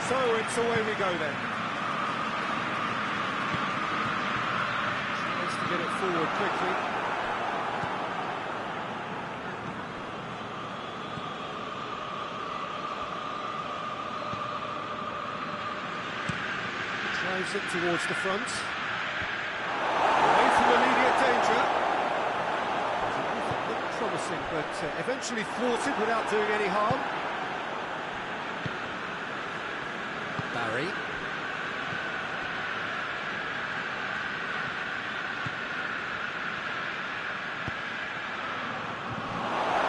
So it's away we go then. Tries to get it forward quickly. Drives it towards the front. Away from immediate danger. Looked promising, but eventually thwarted without doing any harm. Barry.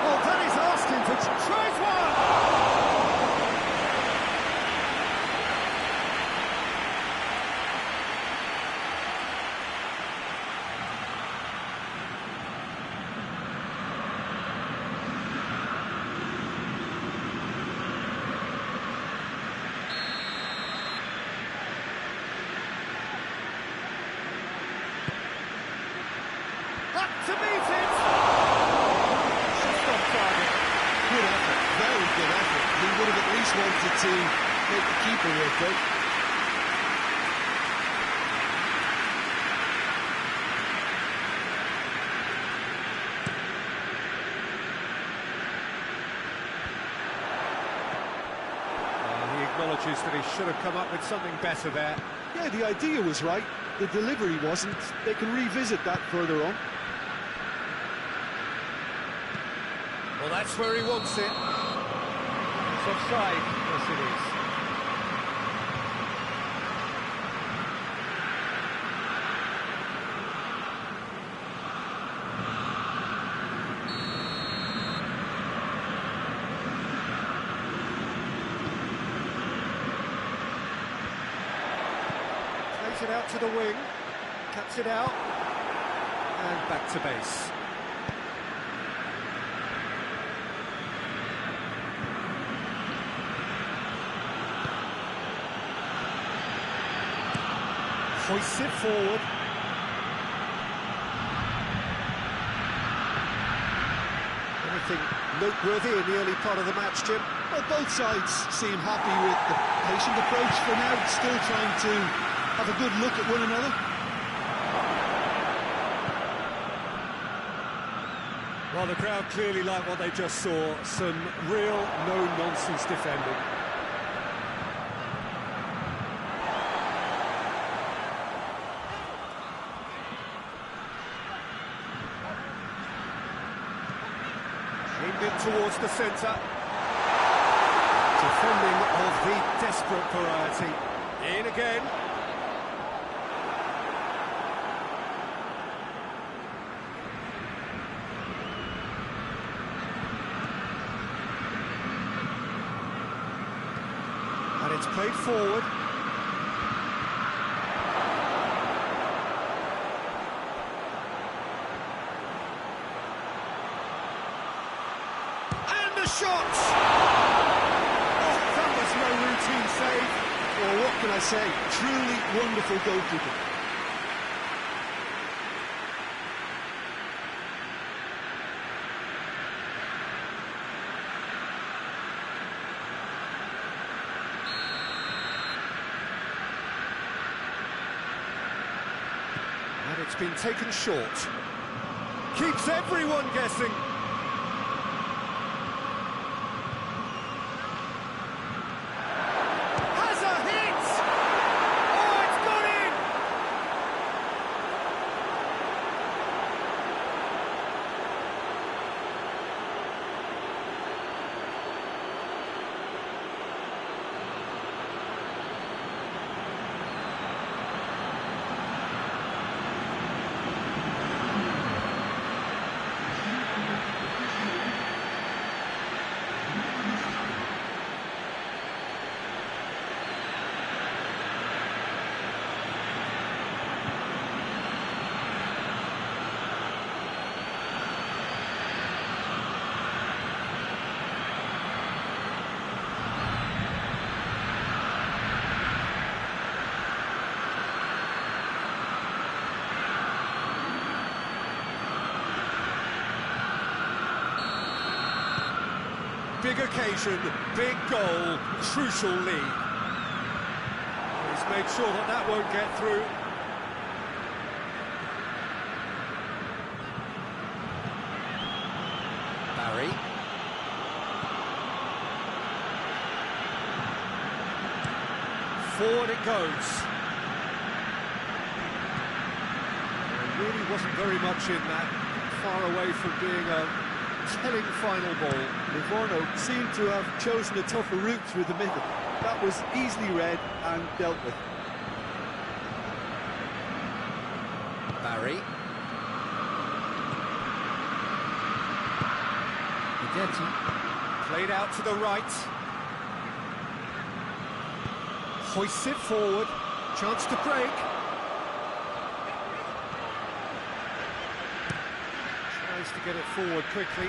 Well, Danny's asked him to tries one! Up to meet it! Just on target. Good effort, very good effort. He would have at least wanted to make the keeper work, though. He acknowledges that he should have come up with something better there. Yeah, the idea was right. The delivery wasn't. They can revisit that further on. Well, that's where he wants it. It's offside. Yes, it is. Plays it out to the wing. Cuts it out. And back to base. Hoists it forward. Anything noteworthy in the early part of the match, Jim? Well, both sides seem happy with the patient approach for now, still trying to have a good look at one another. Well, the crowd clearly like what they just saw. Some real no-nonsense defending. Aimed it towards the centre. Defending of the desperate variety. In again. And it's played forward. Shot! Oh, that was no routine save. Well, what can I say? Truly wonderful goalkeeper. And it's been taken short. Keeps everyone guessing. Big occasion, big goal, crucial lead. made sure that that won't get through. Barry. Forward it goes. There really wasn't very much in that, far away from being a telling final ball. Livorno seemed to have chosen a tougher route through the middle. That was easily read and dealt with. Barry. Played out to the right. Hoists it forward. Chance to break. Tries to get it forward quickly.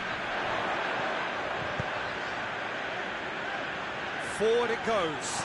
Forward it goes.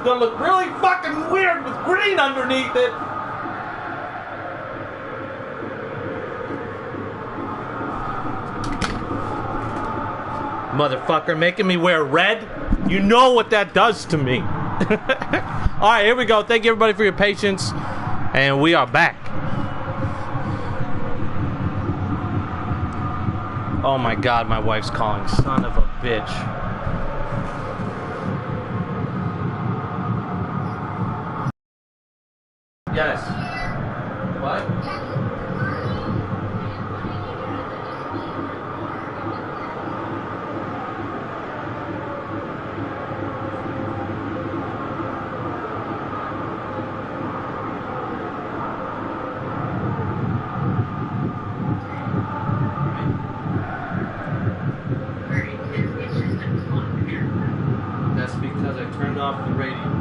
gonna look really fucking weird with green underneath it. Motherfucker, making me wear red? You know what that does to me. Alright, here we go. Thank you everybody for your patience. And we are back. Oh my god, my wife's calling. Son of a bitch. Yes. What? That's because I turned off the radio.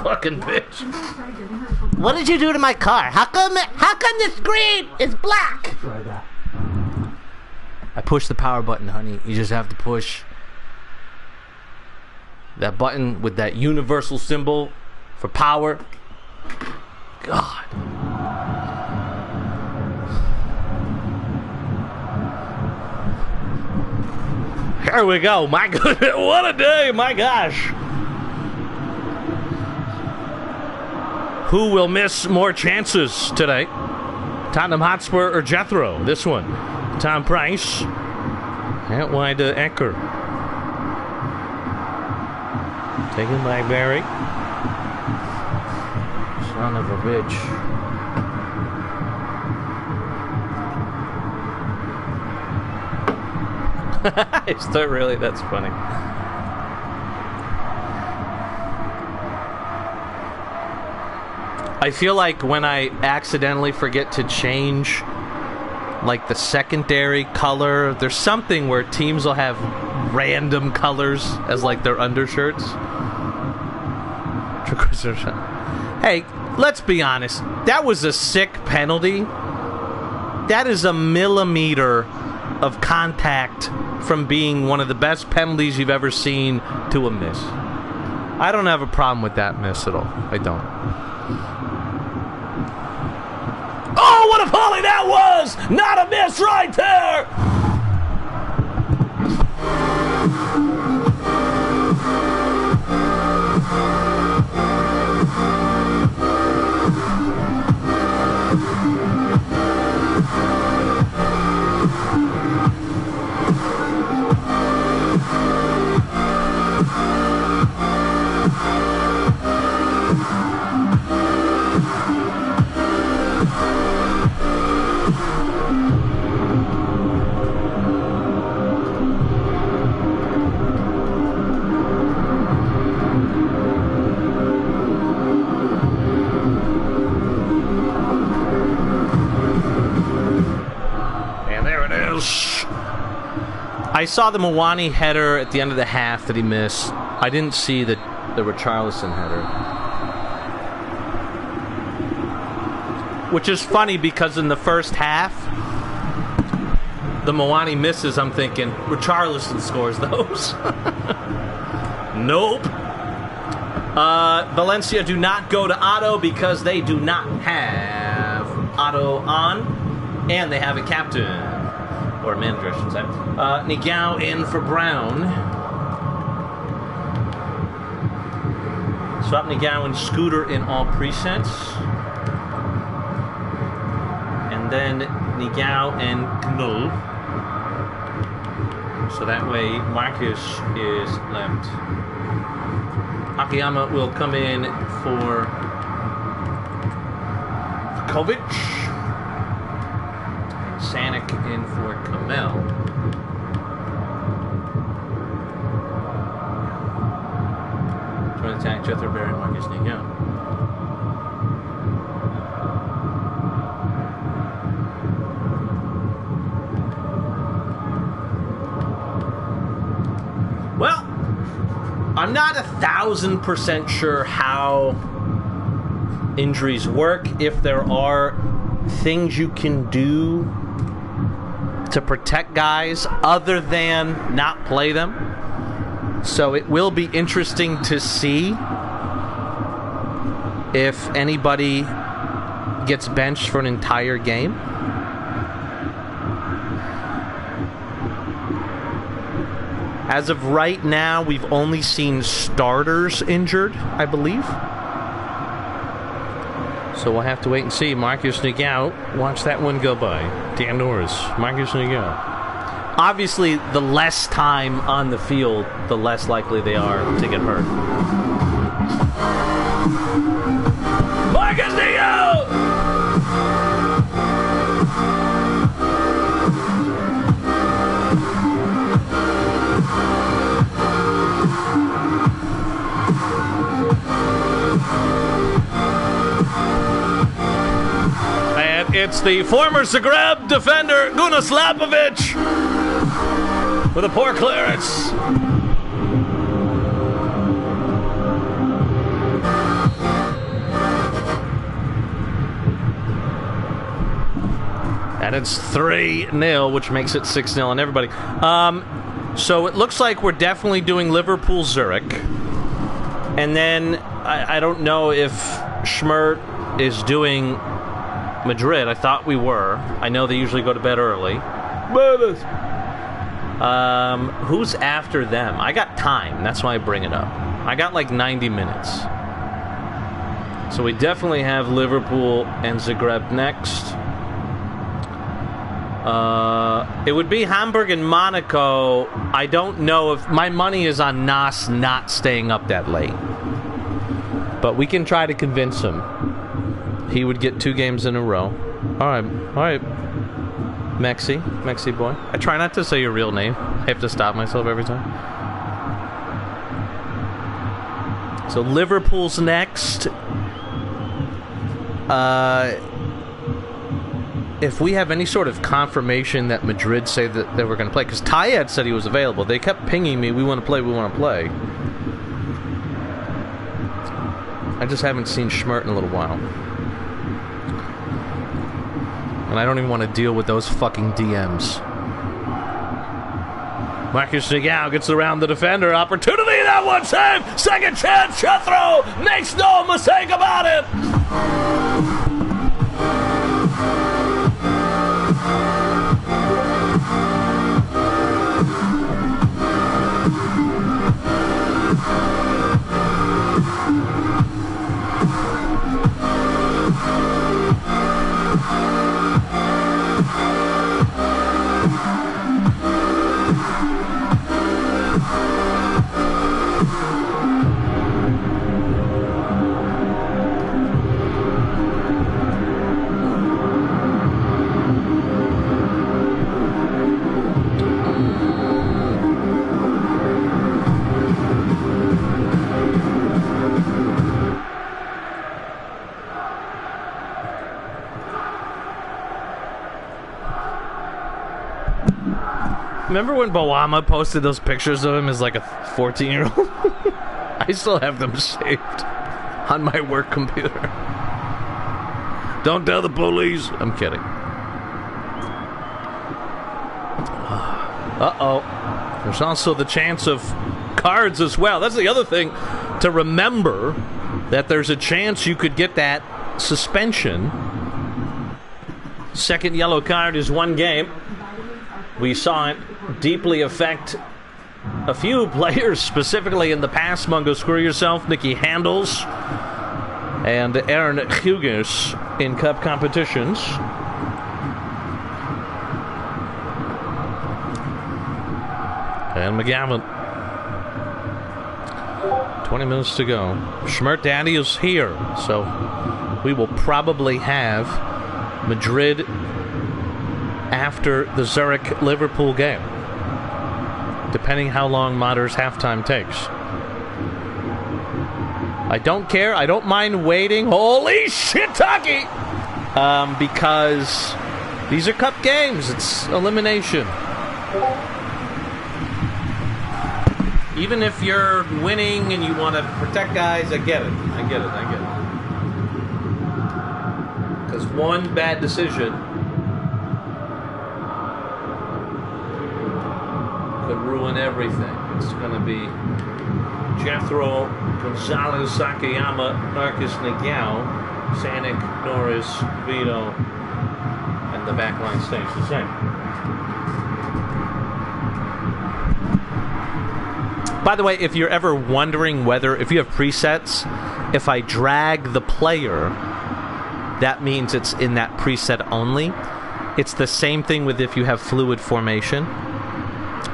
Fucking bitch. What did you do to my car? How come the screen is black? I pushed the power button, honey. You just have to push that button with that universal symbol for power. God. Here we go. My goodness, what a day, my gosh. Who will miss more chances today? Tottenham Hotspur or Jethro? This one. Tom Price. Can't wide to Ecker. Taken by Barry. Son of a bitch. Is that really? That's funny. I feel like when I accidentally forget to change like the secondary color, there's something where teams will have random colors as like their undershirts. Hey, let's be honest. That was a sick penalty. That is a millimeter of contact from being one of the best penalties you've ever seen to a miss. I don't have a problem with that miss at all. I don't. Oh, what a volley that was! Not a miss right there! I saw the Mwani header at the end of the half that he missed. I didn't see the Richarlison header. Which is funny because in the first half, the Mwani misses, I'm thinking, Richarlison scores those. Nope. Valencia do not go to Otto because they do not have Otto on. And they have a captain. Or a manager, I should say. Nigao in for Brown. Swap Nigao and Scooter in all presets. And then Nigao and Knull. So that way Marcus is left. Akiyama will come in for Kovic. Sanik in for Kamel. Joint attack, Jetherberry, and Marcus Nigao. Well, I'm not 1,000% sure how injuries work, if there are things you can do to protect guys other than not play them. So it will be interesting to see if anybody gets benched for an entire game. As of right now, we've only seen starters injured, I believe. So we'll have to wait and see. Marcus Nigao, watch that one go by. Dan Norris, Marcus Nigao. Obviously, the less time on the field, the less likely they are to get hurt. Marcus Nigao! It's the former Zagreb defender, Gunas Lapovic, with a poor clearance. And it's 3-0, which makes it 6-0 on everybody. So it looks like we're definitely doing Liverpool-Zurich. And then I don't know if Schmert is doing Madrid. I thought we were. I know they usually go to bed early. Who's after them? I got time. That's why I bring it up. I got like 90 minutes. So we definitely have Liverpool and Zagreb next. It would be Hamburg and Monaco. I don't know if my money is on Nas not staying up that late. But we can try to convince him. He would get 2 games in a row. All right. Mexi boy. I try not to say your real name. I have to stop myself every time. So Liverpool's next. If we have any sort of confirmation that Madrid say that they were going to play, because Tayed said he was available. They kept pinging me, we want to play. I just haven't seen Schmert in a little while. And I don't even want to deal with those fucking DMs. Marcus Nigao gets around the defender. Opportunity, that one save! Second chance, Jethro makes no mistake about it! Remember when Bawama posted those pictures of him as like a 14-year-old? I still have them saved on my work computer. Don't tell the police. I'm kidding. Uh-oh. There's also the chance of cards as well. That's the other thing to remember, that there's a chance you could get that suspension. Second yellow card is 1 game. We saw it deeply affect a few players, specifically in the past. Mungo Screw Yourself, Nicky Handels, and Aaron Hughes in cup competitions. and McGavin. 20 minutes to go. Schmert Daddy is here, so we will probably have Madrid after the Zurich-Liverpool game, depending how long Mater's halftime takes. I don't care. I don't mind waiting. Holy shit, Taki! Because these are cup games. It's elimination. Even if you're winning and you want to protect guys, I get it. I get it. Because one bad decision could ruin everything. It's going to be Jethro, Gonzalez, Sakayama, Marcus Nagao, Sanik, Norris, Vito, and the back line stays the same. By the way, if you're ever wondering whether, if you have presets, if I drag the player, that means it's in that preset only. It's the same thing with if you have fluid formation.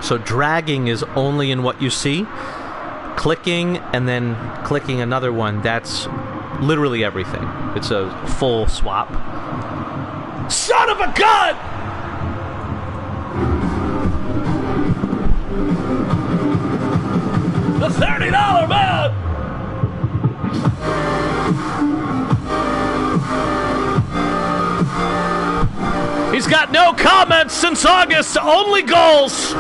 So dragging is only in what you see. Clicking and then clicking another one, that's literally everything. It's a full swap. Son of a gun! The $30 man! He's got no comments since August, only goals!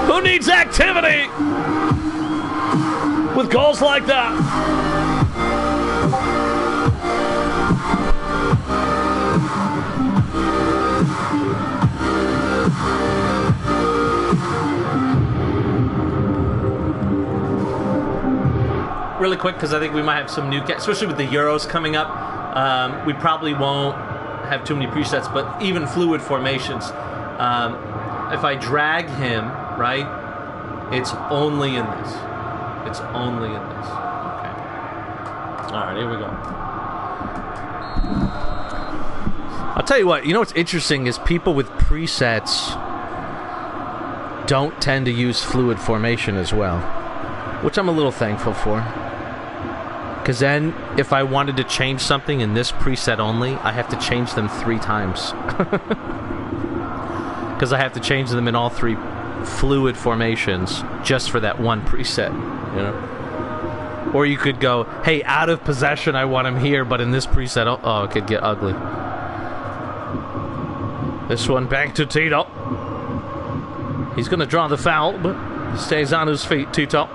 Who needs activity with goals like that? Really quick, because I think we might have some new, especially with the Euros coming up. We probably won't have too many presets, but even fluid formations. If I drag him, right, it's only in this. It's only in this. Okay. All right, here we go. I'll tell you what, you know what's interesting is people with presets don't tend to use fluid formation as well, which I'm a little thankful for. Because then, if I wanted to change something in this preset only, I have to change them 3 times. Because I have to change them in all 3 fluid formations just for that one preset, you know? Or you could go, hey, out of possession, I want him here, but in this preset, oh, it could get ugly. This one back to Tito. He's going to draw the foul, but stays on his feet, Tito.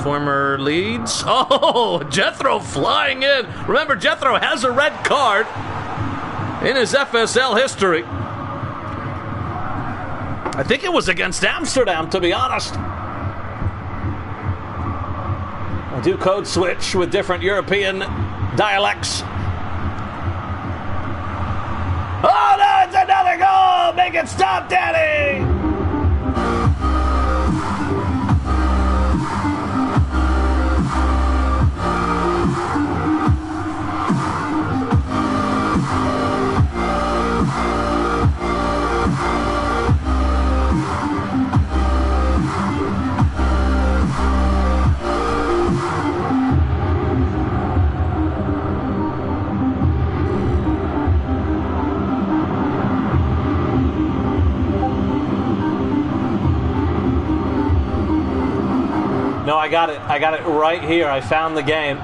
Former Leeds. Oh, Jethro flying in. Remember, Jethro has a red card in his FSL history. I think it was against Amsterdam, to be honest. I do code switch with different European dialects. Oh, no, it's another goal! Make it stop, Daddy! No, I got it. I got it right here. I found the game.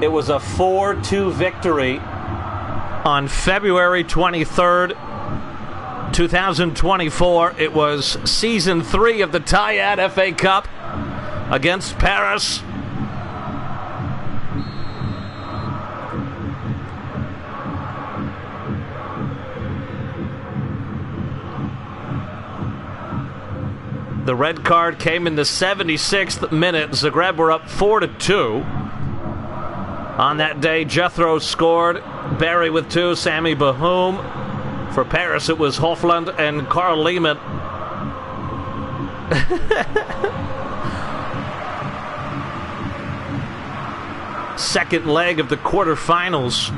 It was a 4-2 victory on February 23rd, 2024. It was Season 3 of the Tiad FA Cup against Paris. The red card came in the 76th minute. Zagreb were up 4-2. On that day, Jethro scored. Barry with 2. Sammy Bahoum. For Paris, it was Hofland and Carl Lehmann. Second leg of the quarterfinals.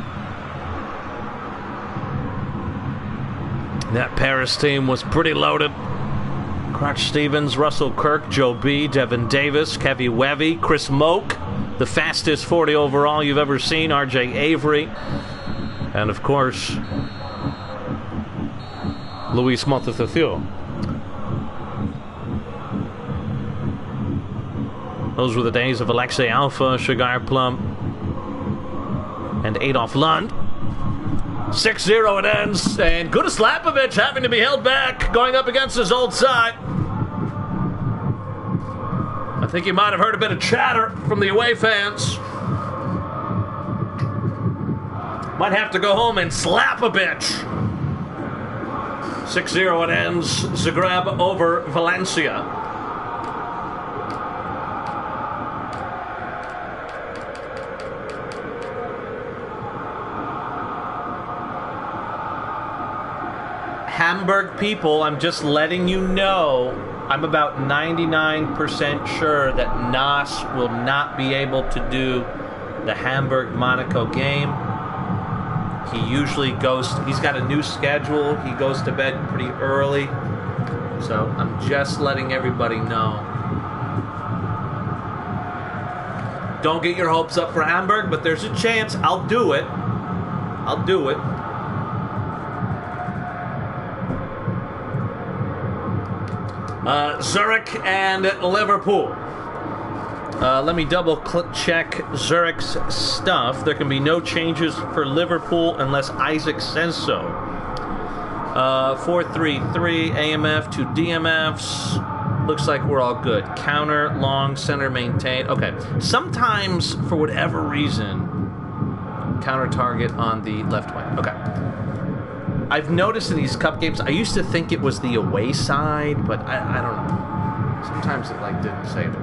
That Paris team was pretty loaded. Crotch Stevens, Russell Kirk, Joe B., Devin Davis, Kevy Wevy, Chris Moak, the fastest 40 overall you've ever seen, RJ Avery, and of course, Luis Montefiore. Those were the days of Alexei Alpha, Shigar Plum, and Adolf Lund. 6-0 it ends, and Gudislapovic having to be held back, going up against his old side. I think you might have heard a bit of chatter from the away fans. Might have to go home and slap a bitch. 6-0 it ends, Zagreb over Valencia. Hamburg people, I'm just letting you know, I'm about 99% sure that Nas will not be able to do the Hamburg-Monaco game. He usually he's got a new schedule. He goes to bed pretty early. So I'm just letting everybody know. Don't get your hopes up for Hamburg, but there's a chance. I'll do it. I'll do it. Zurich and Liverpool. Let me double check Zurich's stuff. There can be no changes for Liverpool unless Isaac says so. 4-3-3, AMF, 2 DMFs. Looks like we're all good. Counter, long, center, maintain. Okay. Sometimes, for whatever reason, counter target on the left wing. Okay. I've noticed in these cup games, I used to think it was the away side, but I don't know. Sometimes it didn't save it.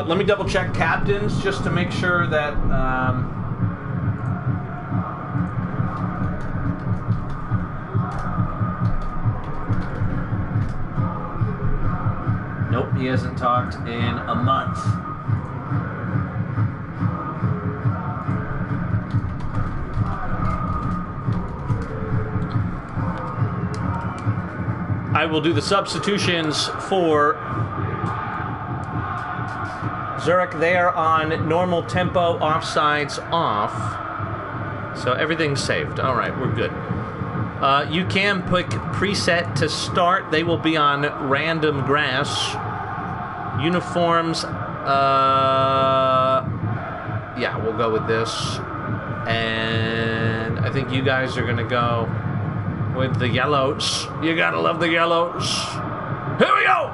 Let me double check captains just to make sure that nope, he hasn't talked in a month. I will do the substitutions for Zurich. They are on normal tempo, offsides off. So everything's saved. All right, we're good. You can pick preset to start. They will be on random grass. Uniforms, yeah, we'll go with this. And I think you guys are going to go with the yellows. You gotta love the yellows. Here we go!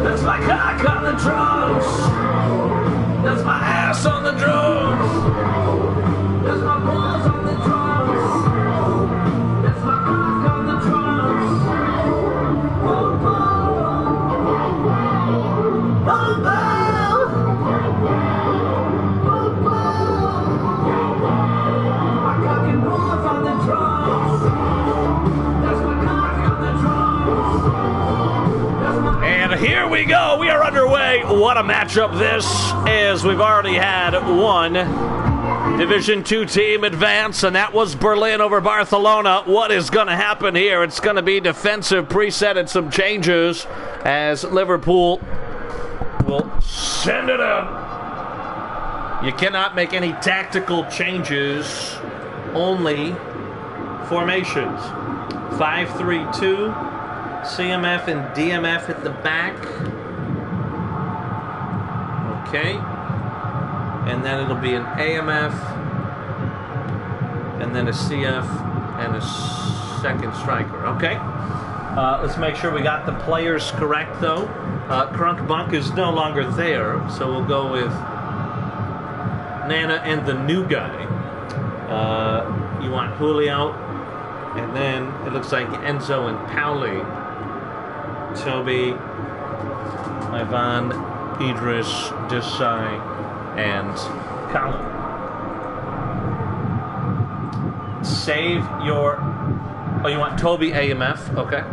That's my cock on the drums. That's my ass on the drums. That's my balls on the drums. That's my cock on the drums. Boom, boom. Boom, boom. Boom, boom. My cock and balls on the drums. That's my cock on the drums. And here we go. We are underway. What a matchup this is. We've already had one Division II team advance, and that was Berlin over Barcelona. What is going to happen here? It's going to be defensive preset and some changes as Liverpool will send it in. You cannot make any tactical changes only formations. 5-3-2, CMF and DMF at the back. Okay. And then it'll be an AMF, and then a CF, and a second striker. Okay. Let's make sure we got the players correct, though. Crunk Bunk is no longer there, so we'll go with Nana and the new guy. You want Julio, and then it looks like Enzo and Pauli. Toby, Ivan, Idris, Desai, and Colin. Save your... Oh, you want Toby AMF? Okay.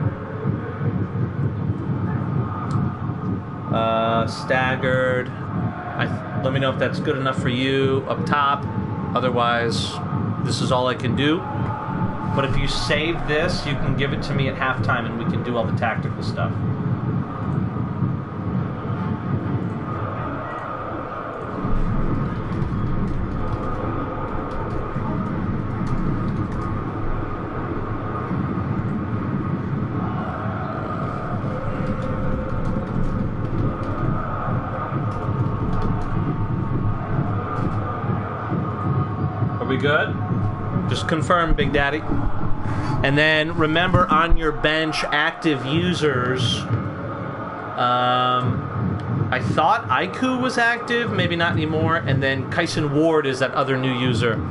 Staggered. Let me know if that's good enough for you up top. Otherwise, this is all I can do. But if you save this, you can give it to me at halftime and we can do all the tactical stuff. Good. Just confirm, Big Daddy. And then remember on your bench, active users. I thought Aiku was active, maybe not anymore. And then Kyson Ward is that other new user.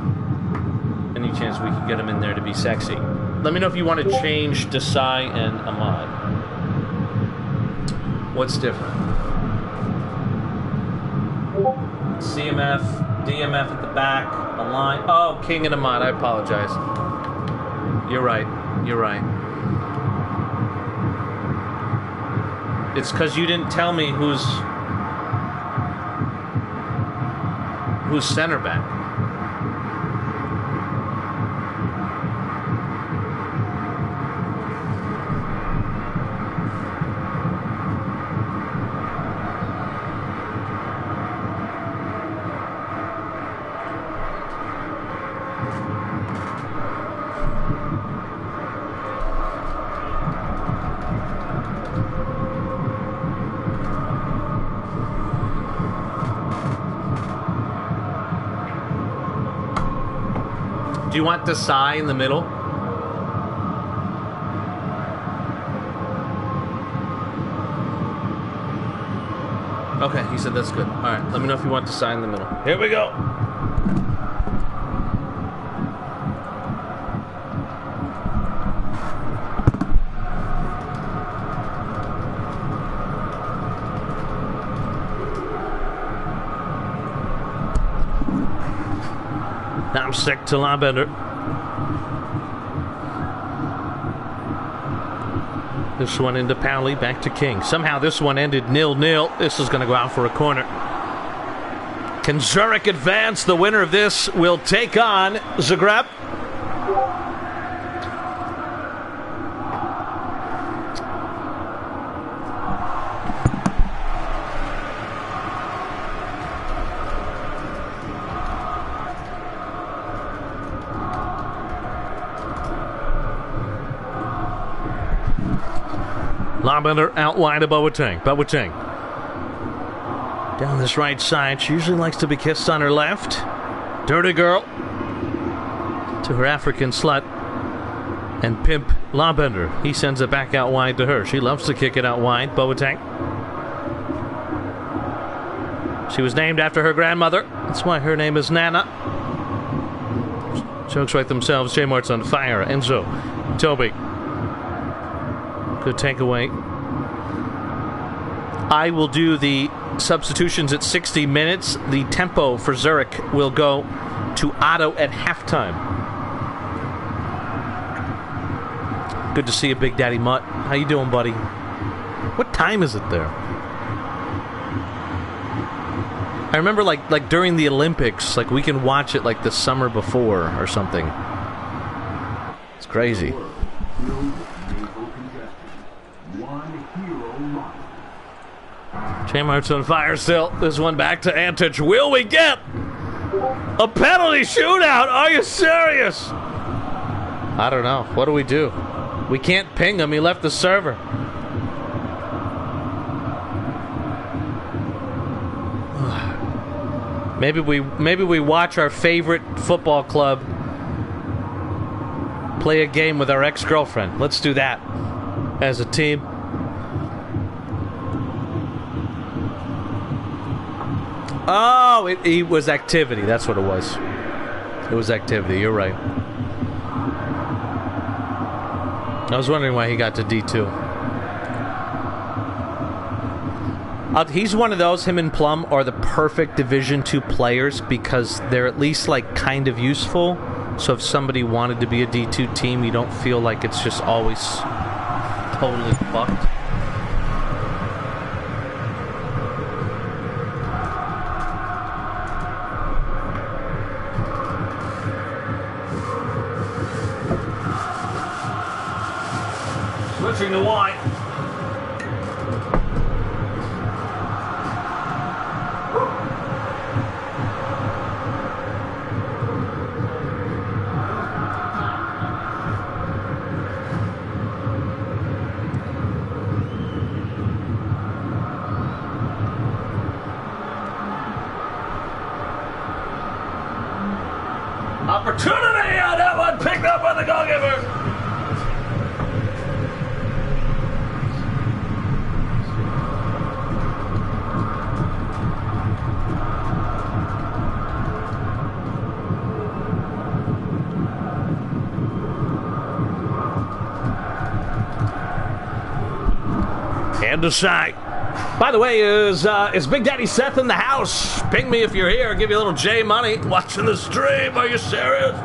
Any chance we could get him in there to be sexy? Let me know if you want to change Desai and Ahmad. What's different? CMF, DMF at the back. A line. Oh, King and Ahmad. I apologize. You're right. You're right. It's because you didn't tell me who's center back. Do you want Desai in the middle? Okay, he said that's good. All right, let me know if you want Desai in the middle. Here we go. Now I'm sick to Linebander. This one into Pauli, back to King. Somehow this one ended 0-0. This is going to go out for a corner. Can Zurich advance? The winner of this will take on Zagreb. Linebander out wide of Boateng. Boateng. Down this right side. She usually likes to be kissed on her left. Dirty girl. To her African slut. And pimp Linebander. He sends it back out wide to her. She loves to kick it out wide. Boateng. She was named after her grandmother. That's why her name is Nana. Jokes write themselves. J-Mart's on fire. Enzo. Toby. Good takeaway. I will do the substitutions at 60 minutes. The tempo for Zurich will go to Otto at halftime. Good to see you, Big Daddy Mutt. How you doing, buddy? What time is it there? I remember like during the Olympics, like we can watch it like the summer before or something. It's crazy. J-Mart's on fire still. This one back to Antic. Will we get A penalty shootout? Are you serious? I don't know. What do we do? We can't ping him. He left the server. Maybe we watch our favorite football club play a game with our ex-girlfriend. Let's do that as a team. Oh, it was activity. That's what it was. It was activity. You're right. I was wondering why he got to D2. He's one of those, him and Plum are the perfect Division 2 players because they're at least like kind of useful. So if somebody wanted to be a D2 team, you don't feel like it's just always totally fucked. Switching to white. Opportunity on that one, picked up by the goalkeeper. And a sight. By the way, is Big Daddy Seth in the house? Ping me if you're here. I'll give you a little J money. Watching the stream. Are you serious?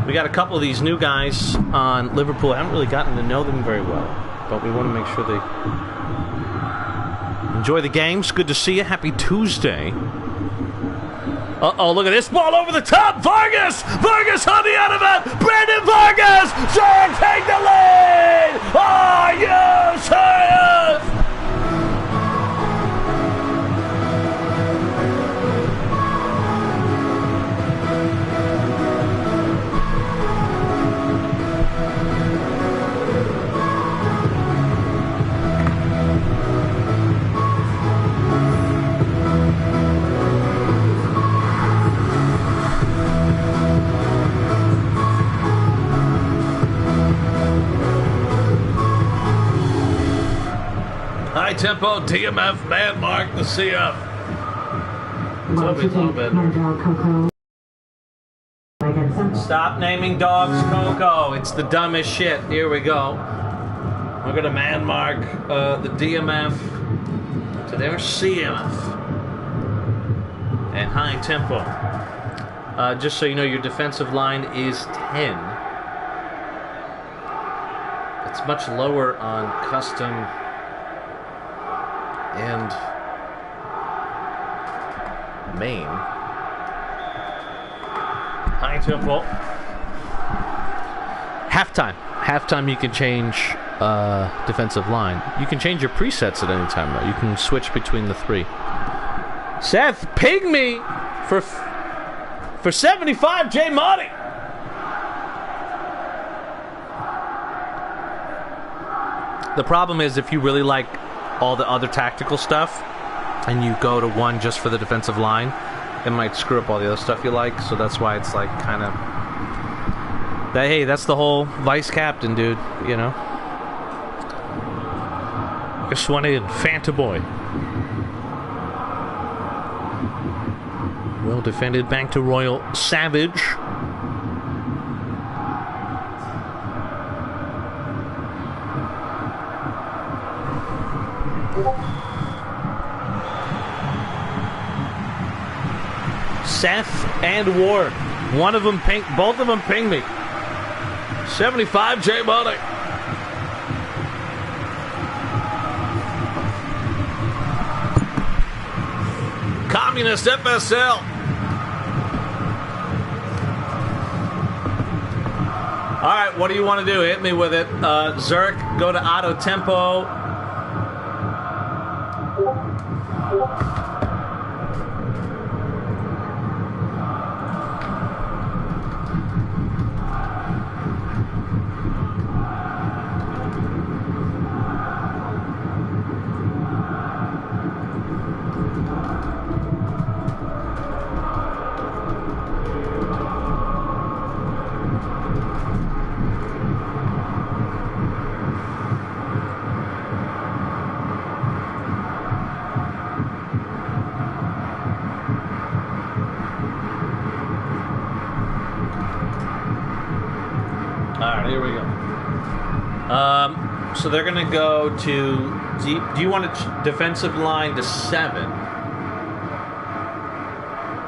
We got a couple of these new guys on Liverpool. I haven't really gotten to know them very well, but we want to make sure they enjoy the games. Good to see you. Happy Tuesday. Uh-oh, look at this ball over the top. Vargas! Vargas on the end of it! Brandon Vargas! Sure, take the lead! Are you serious? High tempo DMF man mark the CF. Stop naming dogs Coco. It's the dumbest shit. Here we go. We're gonna man mark the DMF to their CMF and high tempo. Just so you know, your defensive line is 10. It's much lower on custom and main. High tempo. Halftime you can change defensive line. You can change your presets at any time though. You can switch between the three. Seth, ping me for 75 J Money. The problem is if you really like all the other tactical stuff and you go to one just for the defensive line, it might screw up all the other stuff you like. So that's why it's like kind of that. Hey, that's the whole vice captain, dude, you know. This one in Fanta Boy. Well defended, back to Royal Savage. Seth and Ward. One of them ping, both of them ping me. 75 J Money. Communist FSL. right, what do you want to do? Hit me with it. Zurich, go to auto tempo. Here we go. So they're going to go to deep. Do you want a defensive line to 7?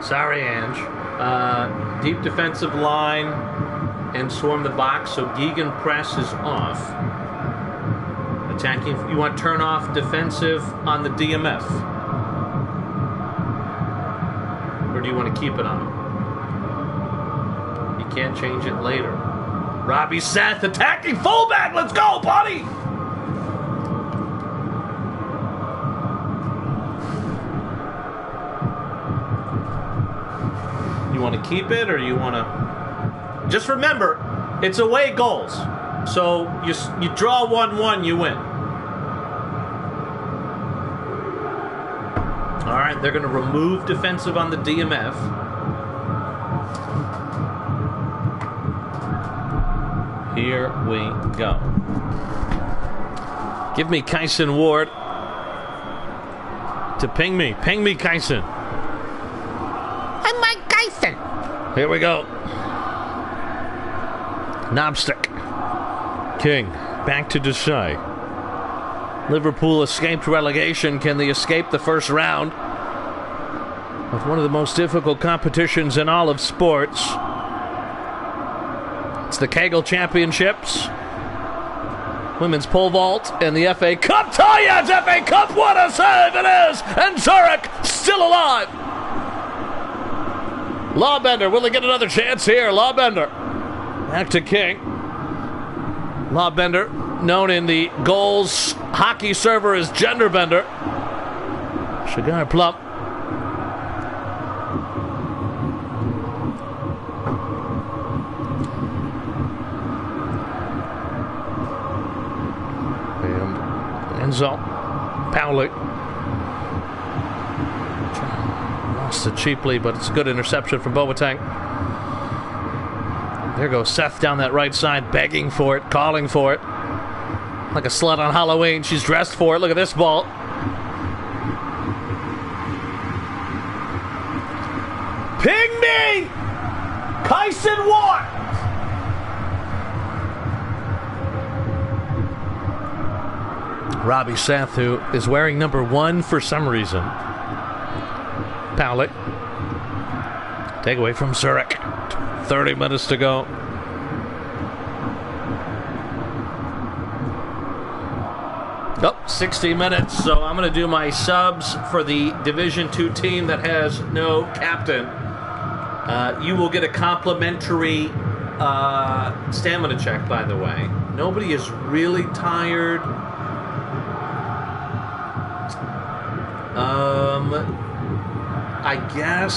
Sorry, Ange. Deep defensive line and swarm the box. So Gegan press is off. Attacking. You want to turn off defensive on the DMF, or do you want to keep it on? You can't change it later. Robbie Seth attacking fullback. Let's go, buddy. You want to keep it or you want to... Just remember, it's away goals. So you draw 1-1, you win. All right, they're going to remove defensive on the DMF. Here we go. Give me Kyson Ward to ping me. Ping me, Kyson. I'm Mike Kyson. Here we go. Knobstick. King. Back to Desai. Liverpool escaped relegation. Can they escape the first round of one of the most difficult competitions in all of sports? It's the Kegel Championships, women's pole vault, and the FA Cup. It's FA Cup, what a save it is! And Zurich still alive. Lawbender, will he get another chance here? Lawbender. Back to King. Lawbender, known in the goals hockey server as Genderbender. Cigar Plump. Enzo Powley lost it cheaply, but it's a good interception from Boateng. There goes Seth down that right side, begging for it, calling for it. Like a slut on Halloween, she's dressed for it. Look at this ball. Ping me! Kyson Ward! Robbie Seth, who is wearing number 1 for some reason. Powlett. Take away from Zurich. 30 minutes to go. Oh, 60 minutes. So I'm going to do my subs for the Division 2 team that has no captain. You will get a complimentary stamina check, by the way. Nobody is really tired. I guess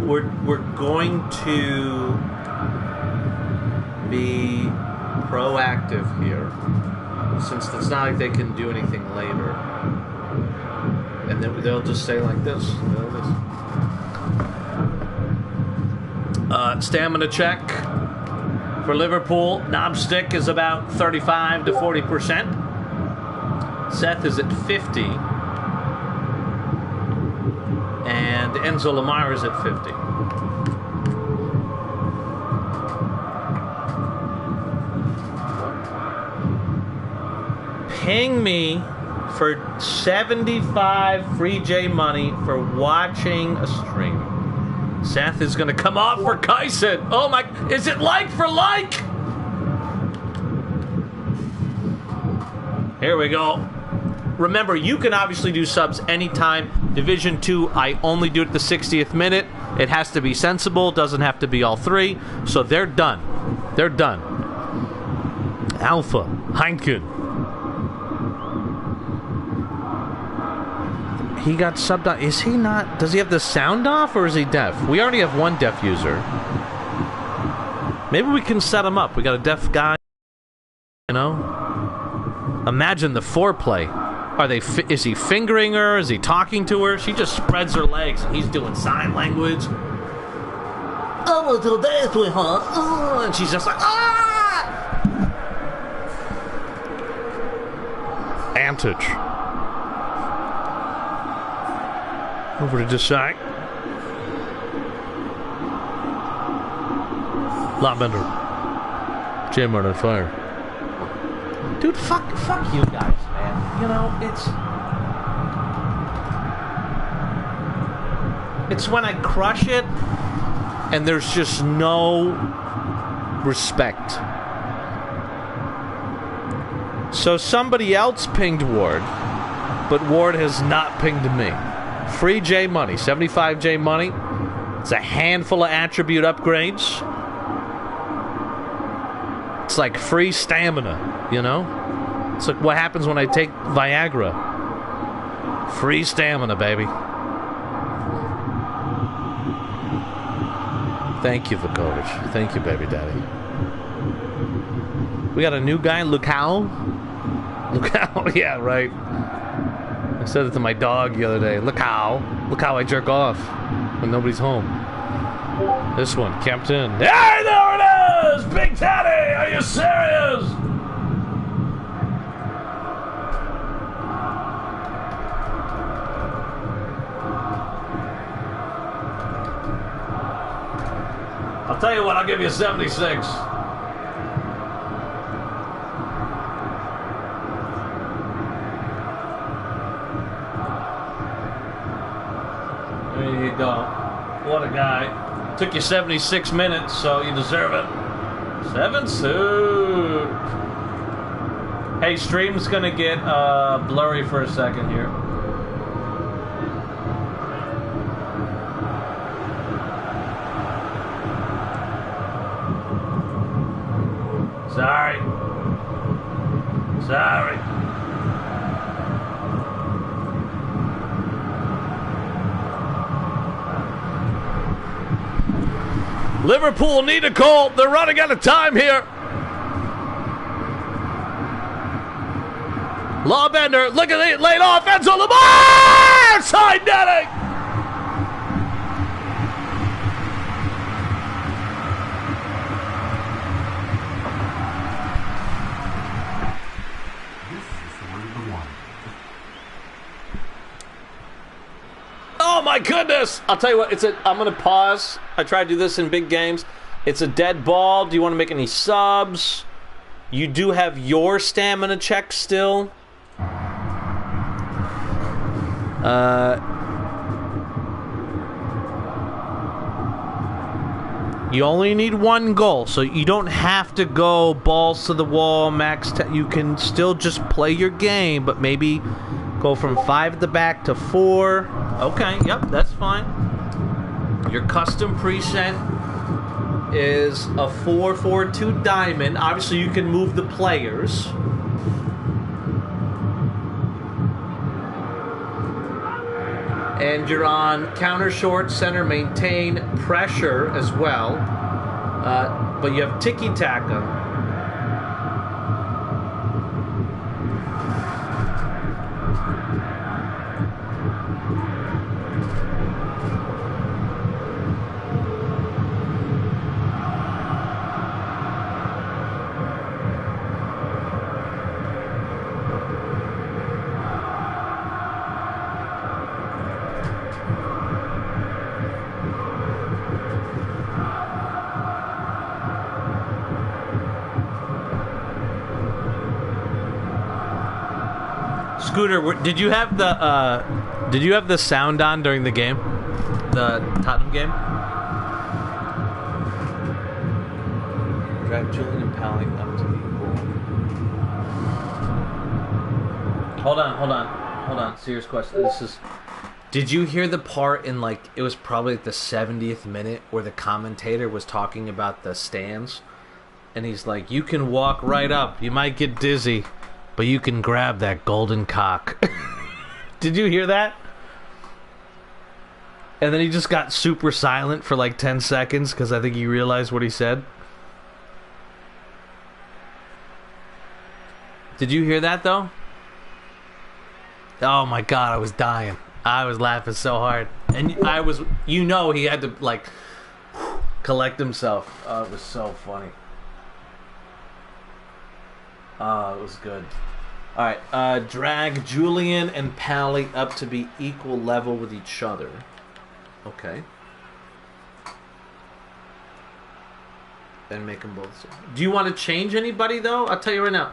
we're going to be proactive here, since it's not like they can do anything later, and then they'll just say like this. Stamina check. For Liverpool, Knobstick is about 35 to 40%. Seth is at 50. And Enzo Lamar is at 50. Ping me for 75 free J money for watching a stream. Seth is going to come off for Kyson. Oh my, is it like for like? Here we go. Remember, you can obviously do subs anytime. Division 2, I only do it the 60th minute. It has to be sensible. It doesn't have to be all 3. So they're done. They're done. Alpha, Heineken. He got subbed on. Is he not? Does he have the sound off or is he deaf? We already have one deaf user. Maybe we can set him up. We got a deaf guy. You know? Imagine the foreplay. Are they? Is he fingering her? Is he talking to her? She just spreads her legs and he's doing sign language. I want to dance with her. And she's just like, ah! Antage. Over to Desai. Lobender. Jammer on fire. Dude, fuck you guys, man. You know, it's when I crush it and there's just no respect. So somebody else pinged Ward, but Ward has not pinged me. Free J money, 75 J money. It's a handful of attribute upgrades. It's like free stamina, you know? It's like what happens when I take Viagra. Free stamina, baby. Thank you, Vukovic. Thank you, baby daddy. We got a new guy, Lukao. Lukao, yeah, right. I said it to my dog the other day. Look how I jerk off when nobody's home. This one, camped in. Hey, there it is! Big Teddy! Are you serious? I'll tell you what, I'll give you 76. There you go. What a guy. Took you 76 minutes, so you deserve it. 7-2. Hey, stream's gonna get blurry for a second here. Sorry. Liverpool need a goal. They're running out of time here. Lawbender, look at it, laid off. Enzo Lamar! Side netting! Oh my goodness! I'll tell you what, I'm gonna pause. I try to do this in big games. It's a dead ball. Do you want to make any subs? You do have your stamina check still. You only need one goal, so you don't have to go balls to the wall, max. You can still just play your game, but maybe go from 5 at the back to 4. Okay, yep, that's fine. Your custom preset is a 4-4-2 diamond. Obviously, you can move the players. And you're on counter, short, center, maintain, pressure as well. But you have tiki-taka. Scooter, did you have the sound on during the game, the Tottenham game? Drive Julian and Pally up to the goal. Hold on. Serious question. Did you hear the part in, like, it was probably like the 70th minute where the commentator was talking about the stands? And he's like, you can walk right up. You might get dizzy, but you can grab that golden cock. Did you hear that? And then he just got super silent for like 10 seconds because I think he realized what he said. Did you hear that, though? Oh my god, I was dying. I was laughing so hard. And I was, he had to, like, collect himself. Oh, it was so funny. Oh, it was good. Alright, drag Julian and Pally up to be equal level with each other. Okay. And make them both. Do you want to change anybody, though? I'll tell you right now.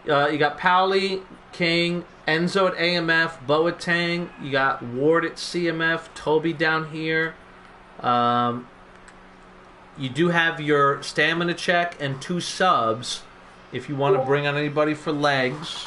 You got Pally, King, Enzo at AMF, Boateng. You got Ward at CMF, Toby down here. You do have your stamina check and 2 subs if you want to bring on anybody for legs.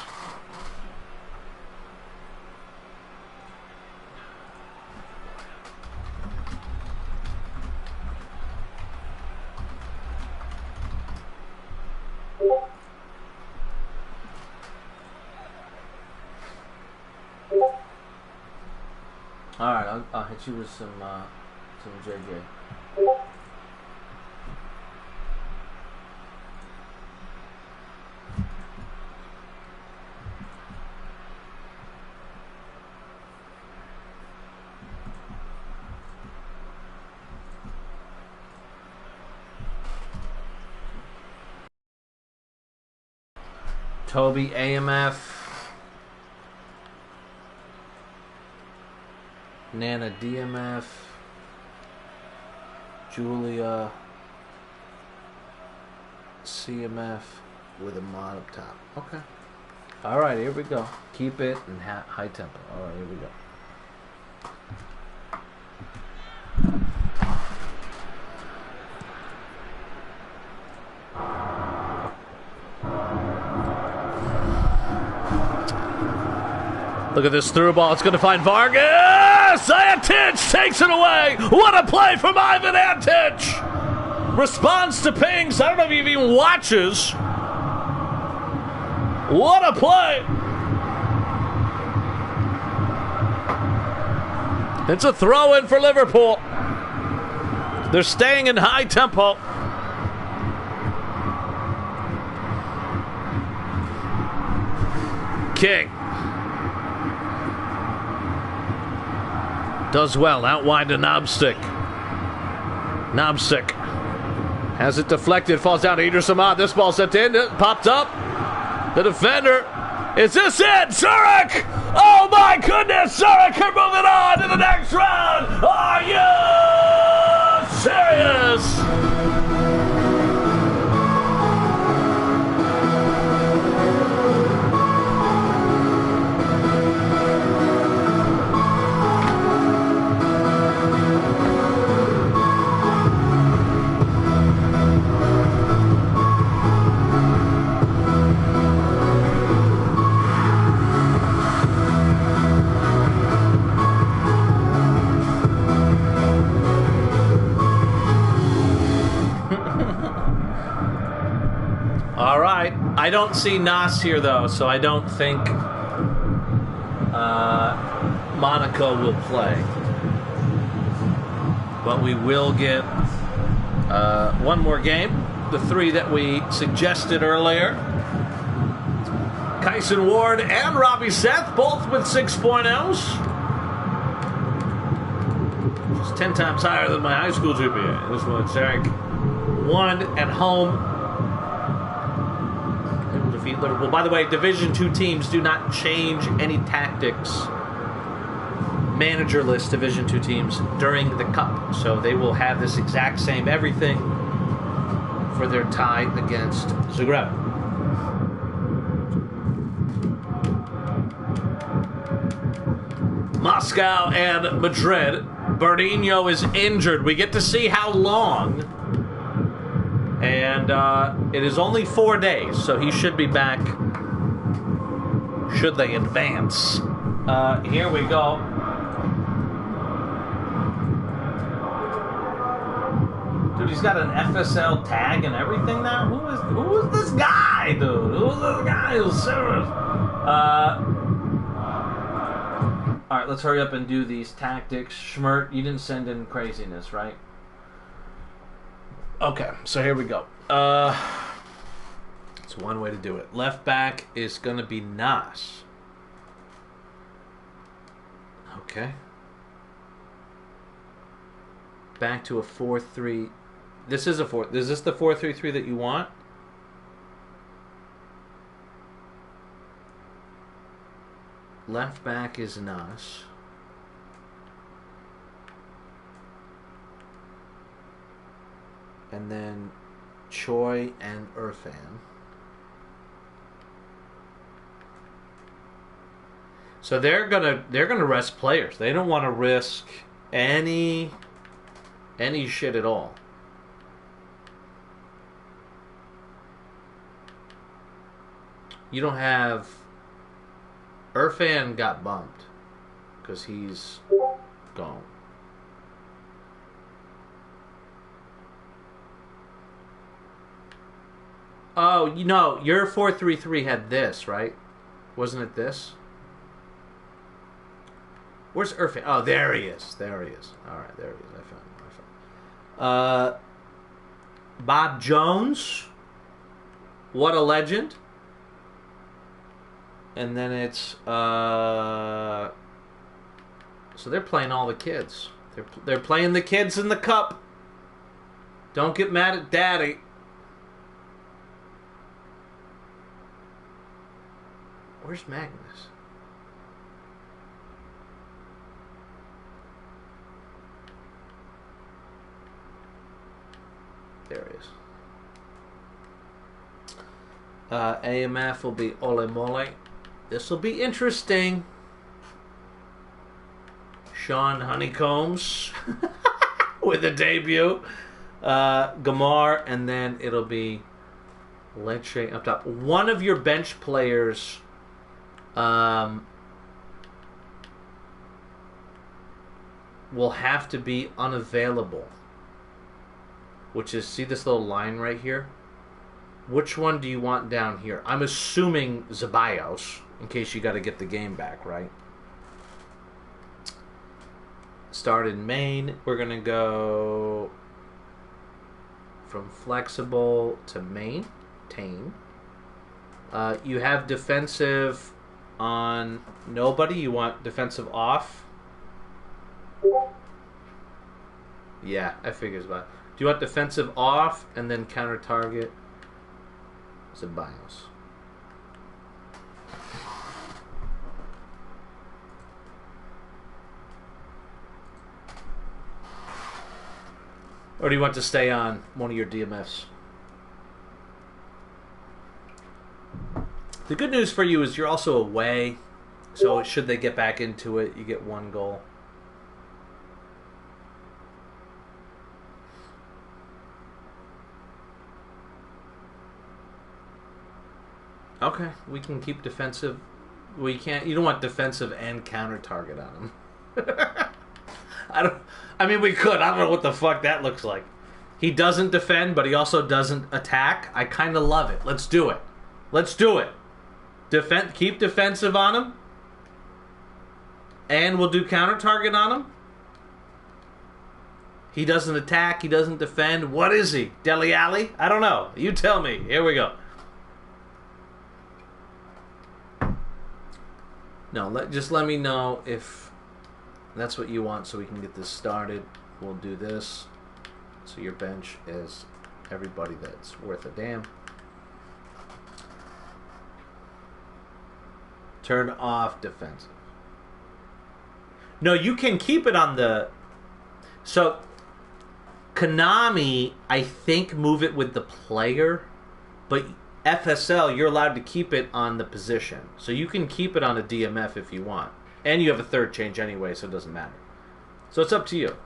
Alright, I'll hit you with some JJ. Toby, AMF. Nana, DMF. Julia, CMF with a mod up top. Okay. Alright, here we go. Keep it in high tempo. Alright, here we go. Look at this through ball. It's going to find Vargas. Antich takes it away. What a play from Ivan Antich. Responds to pings. I don't know if he even watches. What a play. It's a throw-in for Liverpool. They're staying in high tempo. King. Does well, out wide to Knobstick. Knobstick has it deflected, falls down to Eder Samad. This ball sent in, it popped up. The defender, is this it? Zurich! Oh my goodness, Zurich are moving on to the next round! Are you serious? I don't see Nas here, though, so I don't think Monaco will play. But we will get one more game. The 3 that we suggested earlier. Kyson Ward and Robbie Seth, both with 6.0s. Just 10 times higher than my high school GPA. This one's Eric. 1 at home. Defeat Liverpool. By the way, Division 2 teams do not change any tactics. Managerless Division 2 teams during the Cup. So they will have this exact same everything for their tie against Zagreb. Moscow and Madrid. Bernino is injured. We get to see how long. And it is only 4 days, so he should be back should they advance. Here we go. Dude, he's got an FSL tag and everything now? Who is this guy, dude? Who's this guy? Who's serious? Alright, let's hurry up and do these tactics. Schmert, you didn't send in craziness, right? Okay, so here we go. It's one way to do it. Left back is going to be Nas. Okay. Back to a 4-3. This is a 4. Is this the 4-3-3 that you want? Left back is Nas. And then Choi and Irfan. So they're gonna rest players. They don't want to risk any shit at all. You don't have... Irfan got bumped because he's gone. Oh, you know, your 4-3-3 had this, right? Wasn't it this? Where's Irfan? Oh, there he is. There he is. All right, there he is. I found him. Bob Jones. What a legend. And then it's... So they're playing all the kids. They're playing the kids in the cup. Don't get mad at Daddy. Where's Magnus? There he is. AMF will be Ole Mole. This will be interesting. Sean Honeycombs with a debut. Gamar, and then it'll be Lecce up top. One of your bench players will have to be unavailable. Which is, see this little line right here? Which one do you want down here? I'm assuming Zeballos, in case you got to get the game back, right? Start in main. We're going to go from flexible to maintain. You have defensive on nobody. You want defensive off? Yeah, I figured about it. Do you want defensive off and then counter target Zeballos? Or do you want to stay on one of your DMFs? The good news for you is you're also away, so should they get back into it, you get one goal. Okay, we can keep defensive. We can't. You don't want defensive and counter target on him. I mean, we could. I don't know what the fuck that looks like. He doesn't defend, but he also doesn't attack. I kind of love it. Let's do it. Let's do it. Keep defensive on him, and we'll do counter target on him. He doesn't attack. He doesn't defend. What is he? Dele Alli? I don't know. You tell me. Here we go. No, just let me know if that's what you want so we can get this started. We'll do this. So your bench is everybody that's worth a damn. Turn off defensive. No, you can keep it on the... So, Konami, I think, move it with the player, but... FSL, you're allowed to keep it on the position. So you can keep it on a DMF if you want. And you have a third change anyway, so it doesn't matter. So it's up to you.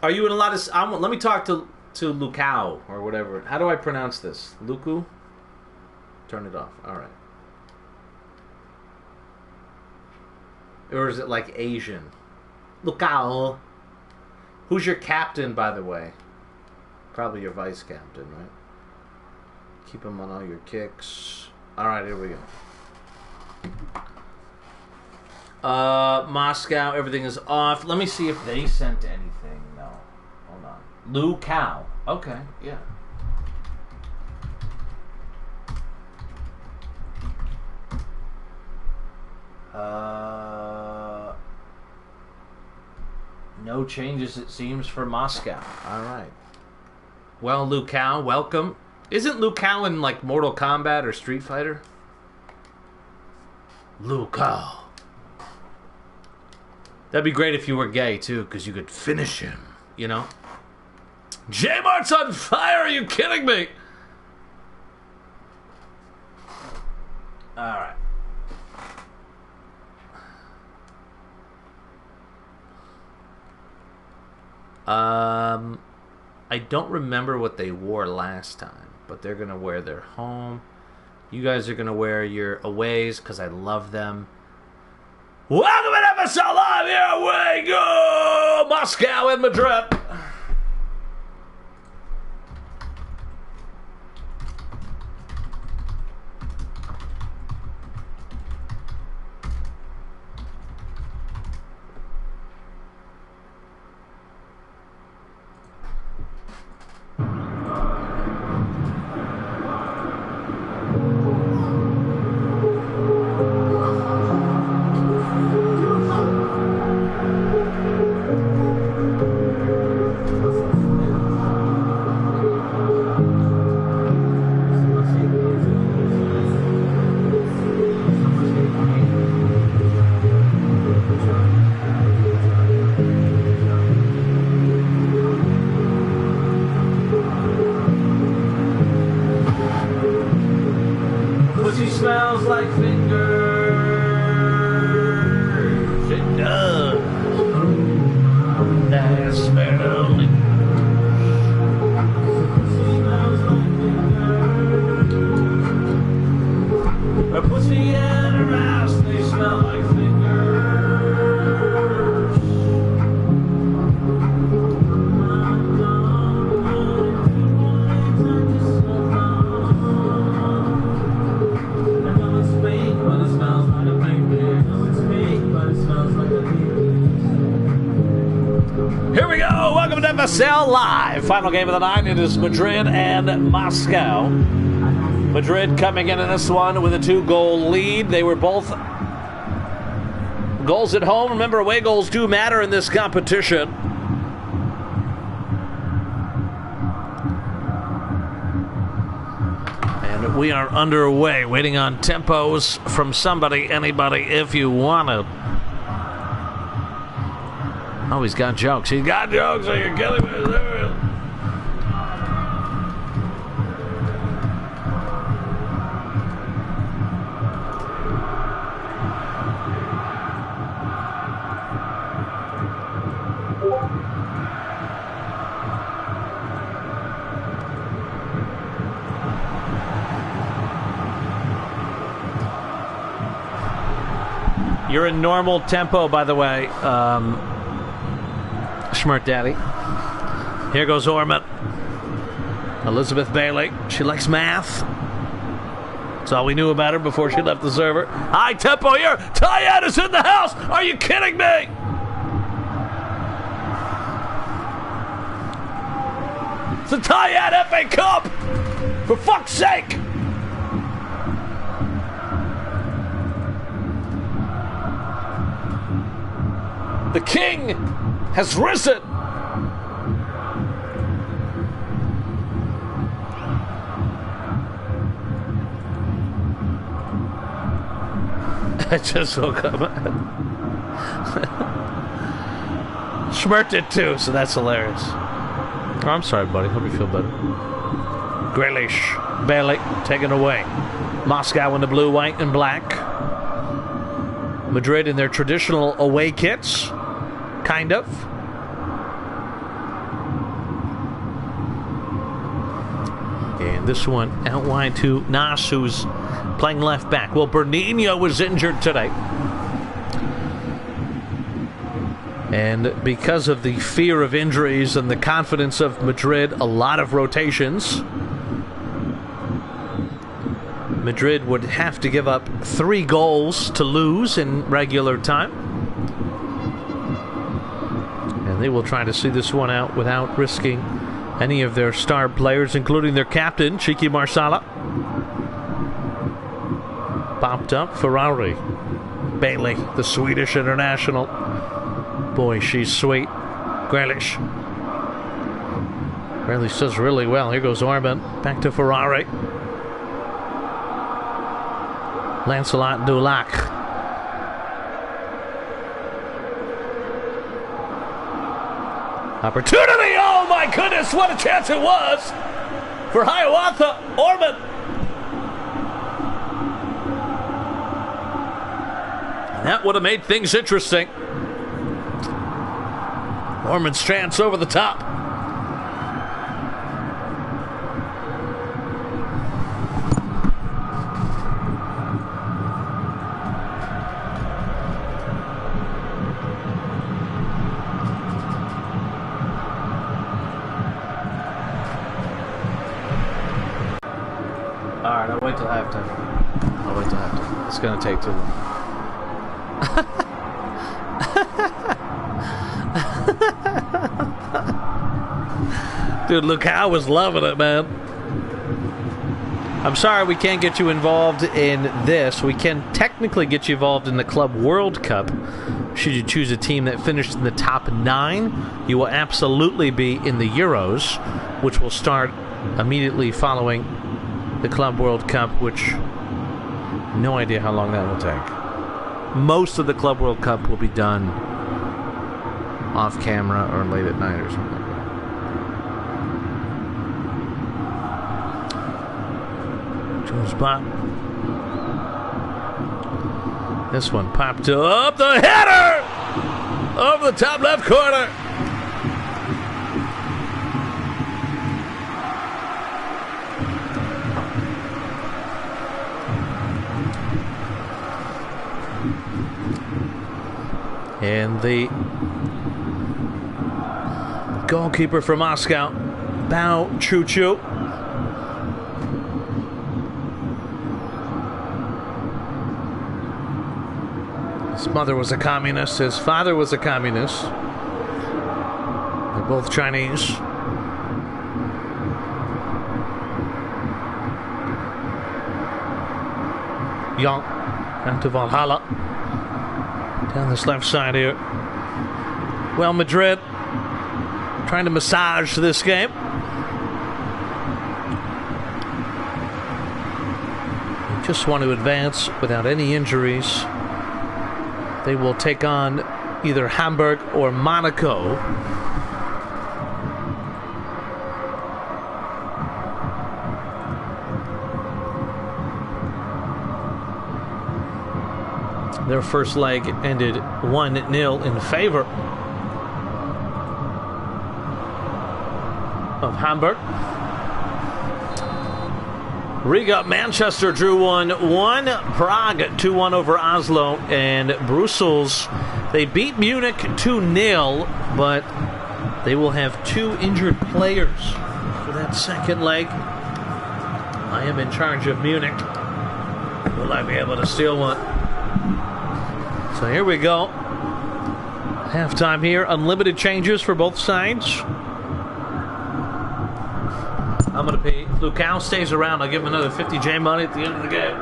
Are you in a lot of... let me talk to Lukau, or whatever. How do I pronounce this? Luku? Turn it off. All right. Or is it like Asian? Lukau. Who's your captain, by the way? Probably your vice captain, right? Keep him on all your kicks. All right, here we go. Moscow, everything is off. Let me see if they sent anything. No. Hold on. Lukau. Okay, yeah. No changes, it seems, for Moscow. All right. Well, Lukau, welcome. Isn't Lukau in, like, Mortal Kombat or Street Fighter? Lukau. That'd be great if you were gay, too, because you could finish him, you know? J-Mart's on fire! Are you kidding me? All right. I don't remember what they wore last time, but they're going to wear their home. You guys are going to wear your aways because I love them. Welcome to FSL Live! Here we go! Moscow and Madrid. Smells like fingers. It does. That smell. A pussy and her ass, they smell like fingers. Here we go. Welcome to FSL Live. Final game of the night. It is Madrid and Moscow. Madrid coming in this one with a 2-goal lead. They were both goals at home. Remember, away goals do matter in this competition. And we are underway, waiting on tempos from somebody, anybody, if you want to. Oh, he's got jokes. He's got jokes. Are you kidding me? You're in normal tempo, by the way. Schmert Daddy. Here goes Orman. Elizabeth Bailey. She likes math. That's all we knew about her before she left the server. High tempo here. Tayad is in the house. Are you kidding me? It's the Tayad FA Cup. For fuck's sake. The king has risen. I just woke up. Schmert did too, so that's hilarious. Oh, I'm sorry, buddy. Hope you feel better. Grealish, Bailey, taken away. Moscow in the blue, white, and black. Madrid in their traditional away kits. Kind of. line. This one out wide to Nas, who's playing left back. Well, Bernino was injured today. And because of the fear of injuries and the confidence of Madrid, a lot of rotations. Madrid would have to give up 3 goals to lose in regular time. And they will try to see this one out without risking any of their star players, including their captain, Cheeky Marsala. Popped up, Ferrari. Bailey, the Swedish international. Boy, she's sweet. Grealish. Grealish does really well. Here goes Orban. Back to Ferrari. Lancelot Dulac. Opportunity! Oh my goodness, what a chance it was for Hiawatha. Orban. That would have made things interesting. Orban's chance over the top. Alright, I'll wait till halftime. It's gonna take too long. Dude, Lucas was loving it, man. I'm sorry we can't get you involved in this. We can technically get you involved in the Club World Cup. Should you choose a team that finished in the top 9, you will absolutely be in the Euros, which will start immediately following the Club World Cup, which no idea how long that will take. Most of the Club World Cup will be done off camera or late at night or something. Jones Bob. This one popped up the header over the top left corner. And the goalkeeper from Moscow, Bao Chu-Chu. His mother was a communist. His father was a communist. They're both Chinese. Young, down to Valhalla. Down this left side here. Well, Madrid trying to massage this game. They just want to advance without any injuries. They will take on either Hamburg or Monaco. Their first leg ended 1-0 in favor of Hamburg. Riga, Manchester drew 1-1. Prague 2-1 over Oslo. And Brussels, they beat Munich 2-0, but they will have 2 injured players for that second leg. I am in charge of Munich. Will I be able to steal one? So here we go. Halftime here. Unlimited changes for both sides. I'm going to pay. Lucas stays around. I'll give him another 50J money at the end of the game.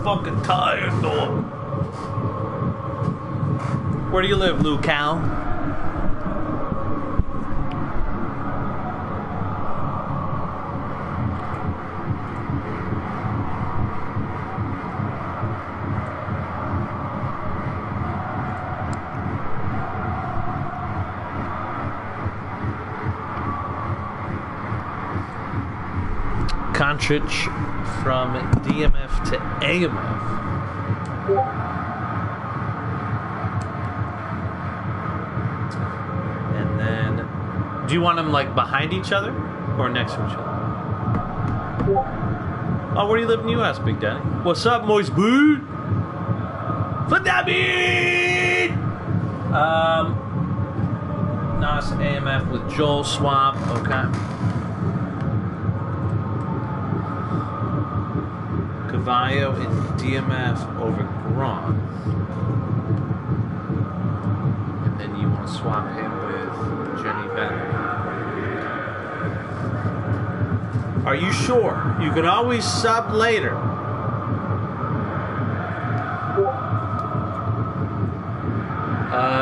fucking tired, dog. Where do you live, Lou Cal? Conchich from DMF to AMF. And then, do you want them like behind each other or next to each other? Oh, where do you live in the U.S., Big Daddy? What's up, moist boot? Fadabit! Nas AMF with Joel Swap. Okay. Cavallo in DMF over Gron. And then you want to swap him with Jenny Bennett. Are you sure? You can always sub later.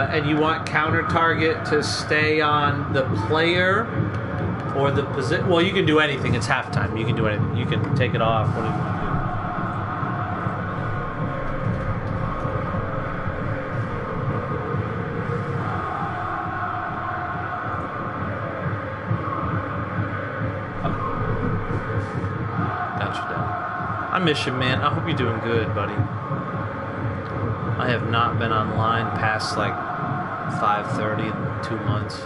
And you want counter target to stay on the player or the position? Well, you can do anything. It's halftime. You can do anything. You can take it off. What do you want to do? I miss you, man. I hope you're doing good, buddy. I have not been online past like 5:30 in 2 months.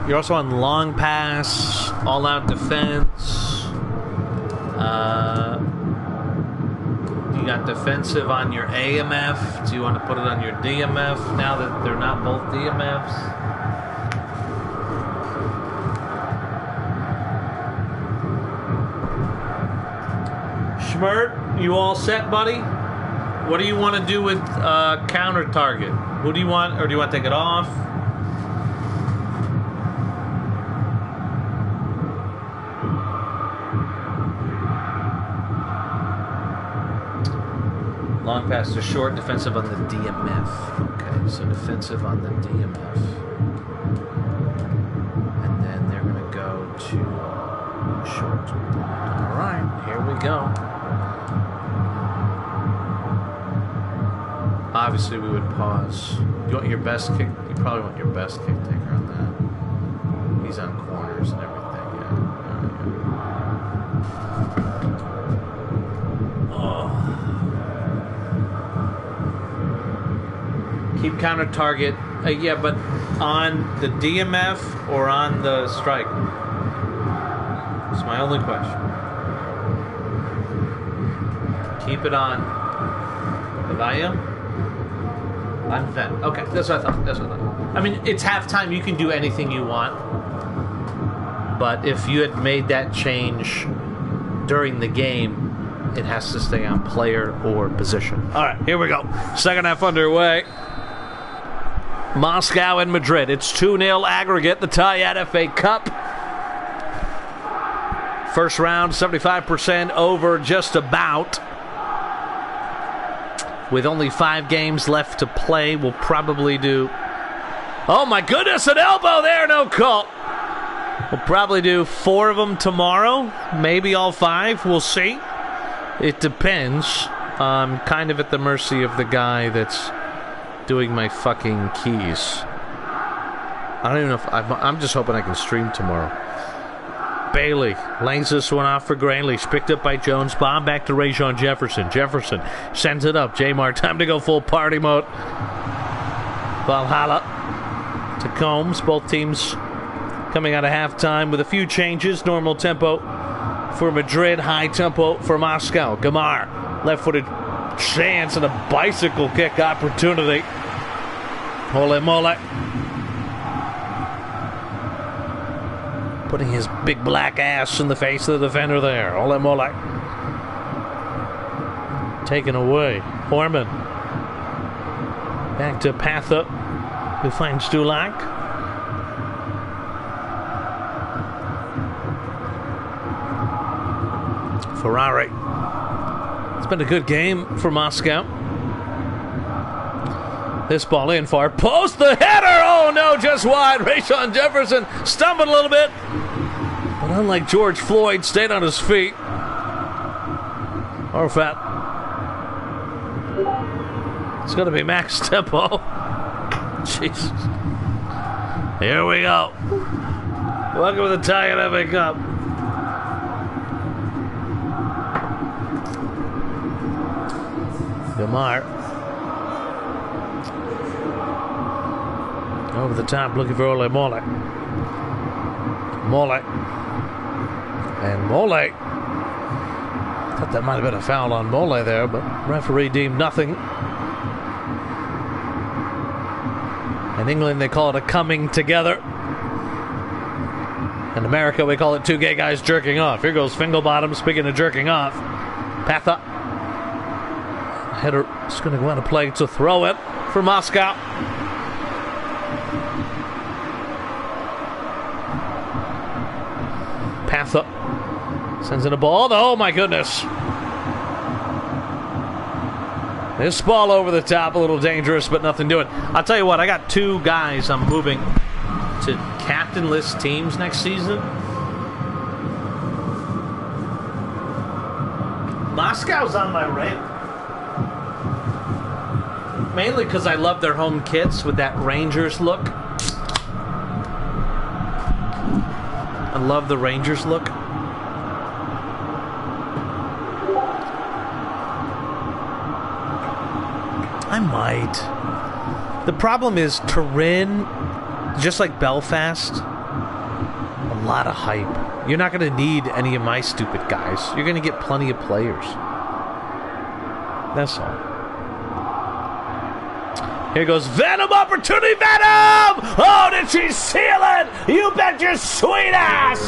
You're also on long pass, all-out defense. You got defensive on your AMF. Do you want to put it on your DMF now that they're not both DMFs? Schmert, you all set, buddy? What do you want to do with counter target? Who do you want, or do you want to take it off? Long pass to short, defensive on the DMF. Okay, so defensive on the DMF. And then they're going to go to short. All right, here we go. Obviously, we would pause. You want your best kick? You probably want your best kick taker on that. He's on corners and everything. Keep counter target. Yeah, but on the DMF or on the strike? It's my only question. Keep it on the volume? On vent. Okay, that's what I thought. That's what I thought. I mean, it's halftime. You can do anything you want. But if you had made that change during the game, it has to stay on player or position. All right, here we go. Second half underway. Moscow and Madrid. It's 2-0 aggregate, the Tayat FA Cup. First round, 75% over just about. With only 5 games left to play, we'll probably do... Oh my goodness, an elbow there, no call. We'll probably do 4 of them tomorrow, maybe all 5, we'll see. It depends. I'm kind of at the mercy of the guy that's doing my fucking keys. I don't even know if I'm just hoping I can stream tomorrow. Bailey lanes this one off for Graylish, picked up by Jones. Bomb back to Rajon Jefferson. Jefferson sends it up. Jamar, time to go full party mode. Valhalla to Combs. Both teams coming out of halftime with a few changes. Normal tempo for Madrid, high tempo for Moscow. Gamar, left-footed chance and a bicycle kick opportunity. Ole Mole. Putting his big black ass in the face of the defender there. Ole Mole. Taken away. Foreman. Back to Patha, who finds Dulac. Ferrari. It's been a good game for Moscow. This ball in far post, the header! Oh no, just wide. Rayshon Jefferson stumbled a little bit, but unlike George Floyd, stayed on his feet. Arafat. It's going to be max tempo. Jesus. Here we go. Welcome to the Italian FA Cup. Gamar. Over the top, looking for Ole Mole. Mole. And Mole. Thought that might have been a foul on Mole there, but referee deemed nothing. In England, they call it a coming together. In America, we call it two gay guys jerking off. Here goes Fingelbottom, speaking of jerking off. Patha. Header is going to go out of play to throw it for Moscow. Patha sends in a ball. Oh my goodness. This ball over the top, a little dangerous, but nothing doing. I'll tell you what, I got two guys I'm moving to captain-less teams next season. Moscow's on my radar. Mainly because I love their home kits with that Rangers look. I love the Rangers look. I might. The problem is Turin, just like Belfast, a lot of hype. You're not going to need any of my stupid guys. You're going to get plenty of players. That's all. Here goes Venom, opportunity, Venom! Oh, did she seal it? You bet your sweet ass!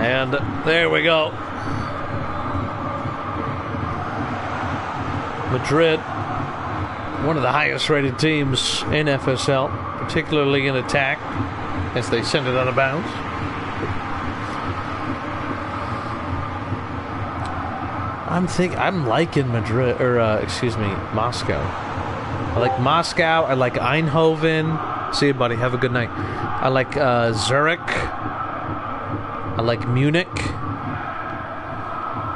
And there we go. Madrid, one of the highest rated teams in FSL, particularly in attack, as they send it out of bounds. I'm liking Madrid, or Moscow. I like Moscow. I like Eindhoven. See you, buddy. Have a good night. I like Zurich. I like Munich.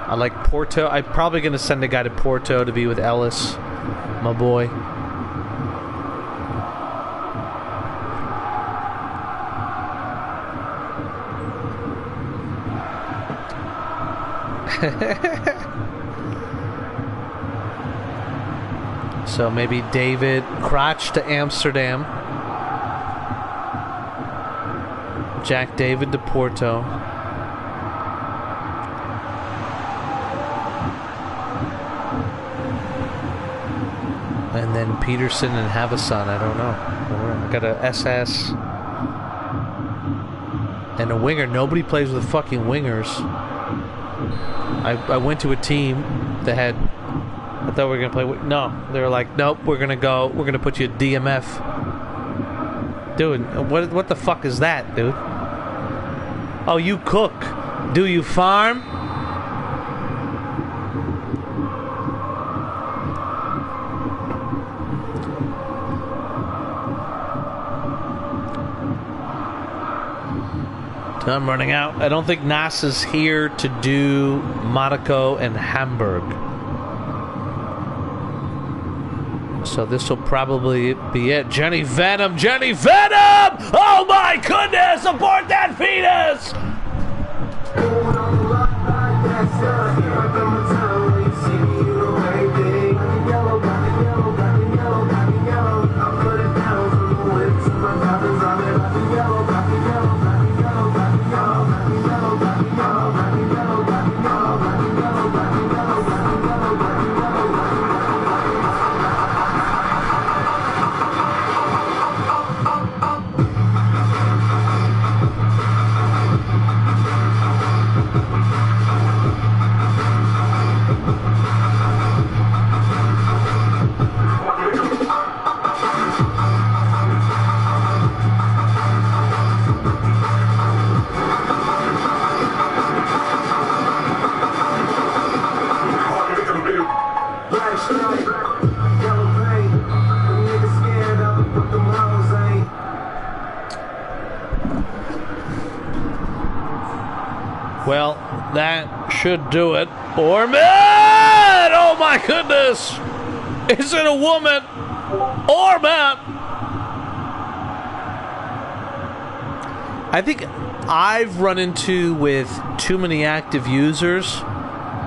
I like Porto. I'm probably going to send a guy to Porto to be with Ellis, my boy. So maybe David Crotch to Amsterdam. Jack David to Porto. And then Peterson and Havison. I don't know. I got a SS and a winger. Nobody plays with fucking wingers. I went to a team that had. I thought we were gonna play. No, they were like, nope. We're gonna put you at DMF. Dude, what the fuck is that, dude? Oh, you cook. Do you farm? I'm running out. I don't think Nas is here to do Monaco and Hamburg. So this will probably be it. Jenny Venom! Jenny Venom! Oh my goodness! Abort that fetus! Well, that should do it. Orman! Oh my goodness! Is it a woman? Orman! I think I've run into with too many active users,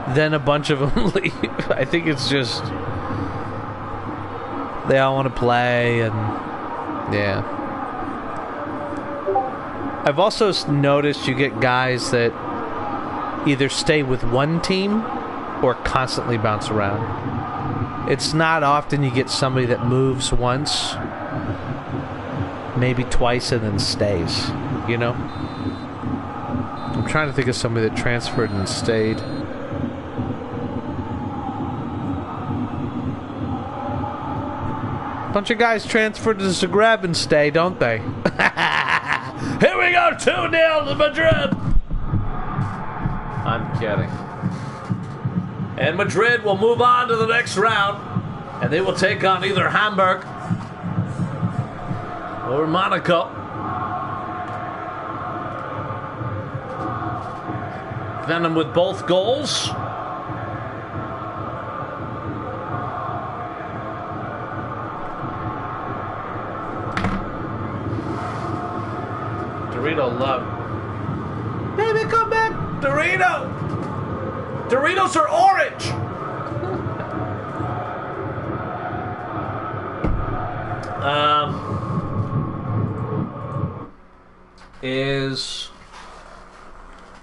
then a bunch of them leave. I think it's just they all want to play, and yeah. I've also noticed you get guys that either stay with one team or constantly bounce around. It's not often you get somebody that moves once, maybe twice, and then stays, you know? I'm trying to think of somebody that transferred and stayed. Bunch of guys transferred to Zagreb and stay, don't they? Here we go, 2-0 to Madrid! I'm kidding. And Madrid will move on to the next round, and they will take on either Hamburg or Monaco. Venom with both goals. Dorito love. Baby, come back! Dorito! Doritos are orange!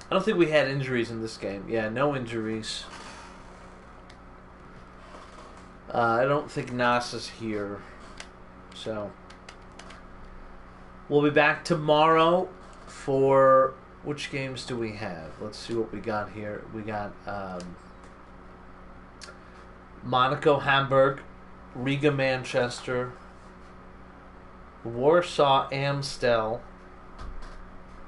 I don't think we had injuries in this game. Yeah, no injuries. I don't think Nas is here. So we'll be back tomorrow for... Which games do we have? Let's see what we got here. We got Monaco, Hamburg, Riga, Manchester, Warsaw, Amstel,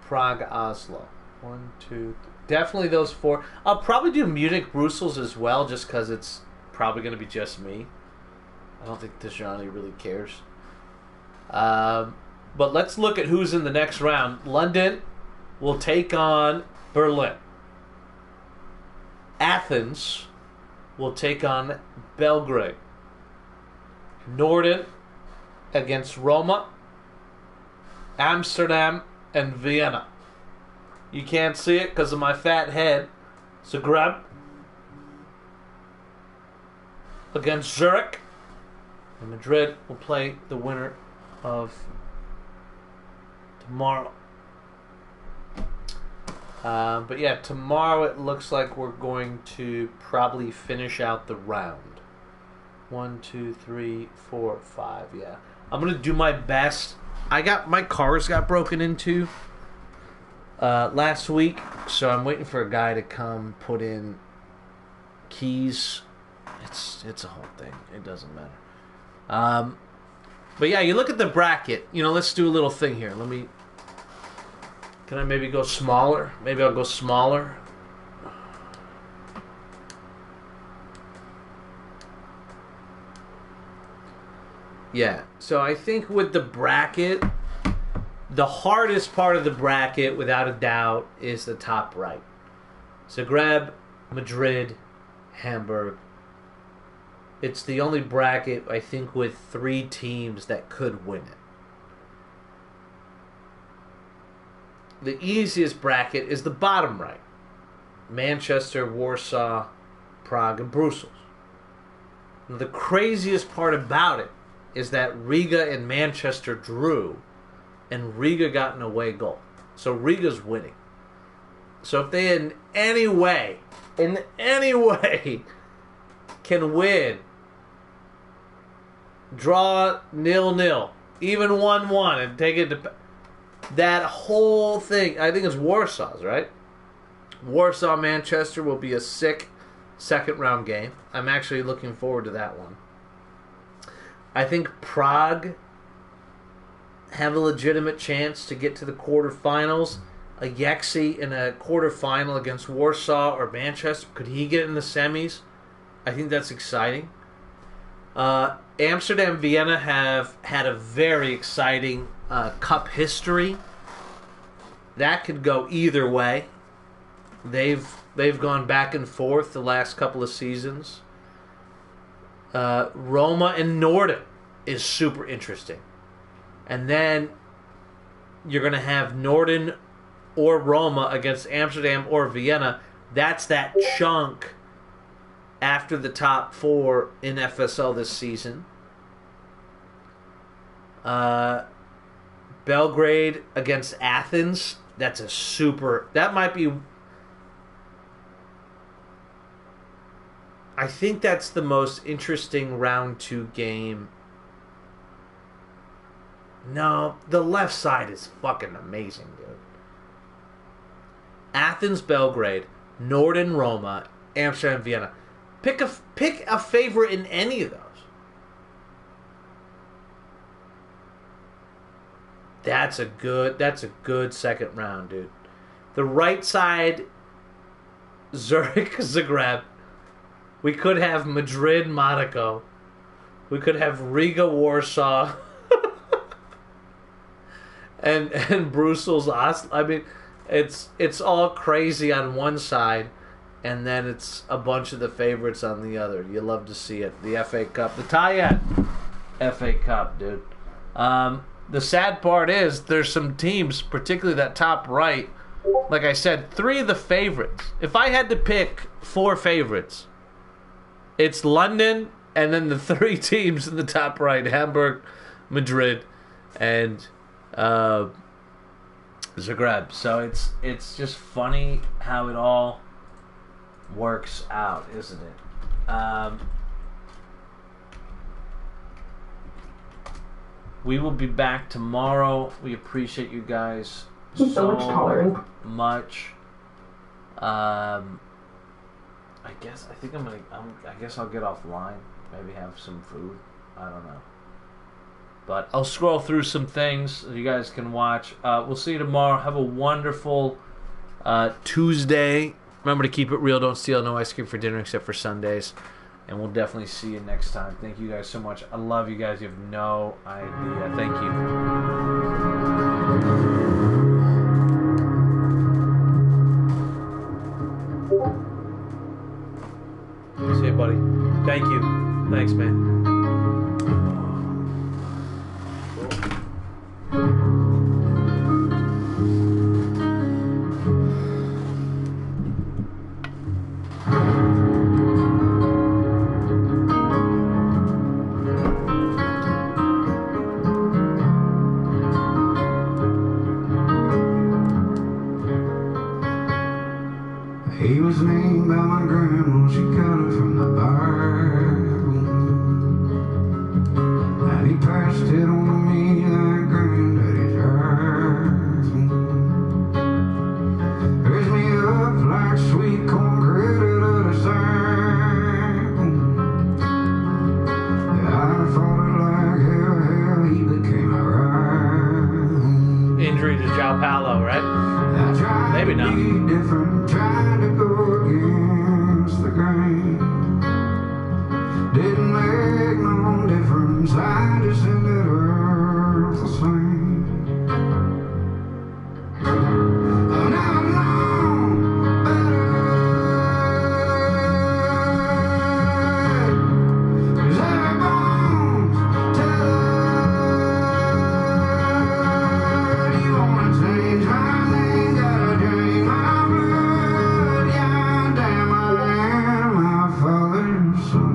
Prague, Oslo. 1, 2, 3. Definitely those 4. I'll probably do Munich, Brussels as well, just because it's probably going to be just me. I don't think Tijani really cares. But let's look at who's in the next round. London will take on Berlin. Athens will take on Belgrade. Norden against Roma. Amsterdam and Vienna. You can't see it because of my fat head. Zagreb against Zurich. And Madrid will play the winner of tomorrow. But yeah, tomorrow it looks like we're going to probably finish out the round. 1, 2, 3, 4, 5. Yeah, I'm gonna do my best. My cars got broken into last week, so I'm waiting for a guy to come put in keys. It's a whole thing. It doesn't matter. But yeah, you look at the bracket. You know, let's do a little thing here. Can I maybe go smaller? Maybe I'll go smaller. Yeah, so I think with the bracket, the hardest part of the bracket, without a doubt, is the top right. Zagreb, Madrid, Hamburg. It's the only bracket, I think, with 3 teams that could win it. The easiest bracket is the bottom right. Manchester, Warsaw, Prague, and Brussels. Now, the craziest part about it is that Riga and Manchester drew, and Riga got an away goal. So Riga's winning. So if they in any way can win, draw 0-0, even 1-1, and take it to that whole thing, I think it's Warsaw's, right? Warsaw, Manchester will be a sick second round game. I'm actually looking forward to that one. I think Prague have a legitimate chance to get to the quarterfinals. A Yexi in a quarterfinal against Warsaw or Manchester. Could he get in the semis? I think that's exciting. Amsterdam, Vienna have had a very exciting cup history. That could go either way. They've gone back and forth the last couple of seasons. Roma and Norden is super interesting. And then you're going to have Norden or Roma against Amsterdam or Vienna. That's that chunk after the top 4 in FSL this season. Belgrade against Athens. That's a super... That might be... I think that's the most interesting round 2 game. No, the left side is fucking amazing, dude. Athens, Belgrade, Norden, Roma, Amsterdam, Vienna. Pick a favorite in any of those. That's a good second round, dude. The right side, Zurich, Zagreb. We could have Madrid, Monaco. We could have Riga, Warsaw. and Brussels, Oslo. I mean, it's all crazy on one side, and then it's a bunch of the favorites on the other. You love to see it. The FA Cup, the tie-in FA Cup, dude. The sad part is there's some teams, particularly that top right, like I said, 3 of the favorites. If I had to pick 4 favorites, it's London and then the 3 teams in the top right, Hamburg, Madrid, and Zagreb. So it's just funny how it all works out, isn't it? We will be back tomorrow. We appreciate you guys so much tolerance. I guess I'll get offline. Maybe have some food. I don't know. But I'll scroll through some things so you guys can watch. We'll see you tomorrow. Have a wonderful Tuesday. Remember to keep it real. Don't steal. No ice cream for dinner except for Sundays. And we'll definitely see you next time. Thank you guys so much. I love you guys. You have no idea. Thank you. See you, buddy. Thank you. Thanks, man. He was named by my grandma, she got it from the Bible. And he passed it on to me like granddaddy's rifle. Raised me up like sweet corn credit at a sample. Yeah, I fought it like hell, he became a rival. Injury to to João Paulo, right? I tried Maybe to not. be different, trying to go against the grain. Didn't make no difference, I just ended up the same. And now I know better, 'cause every bone's telling you wanna change my name, gotta drain my blood. Yeah, damn, I am my father's son.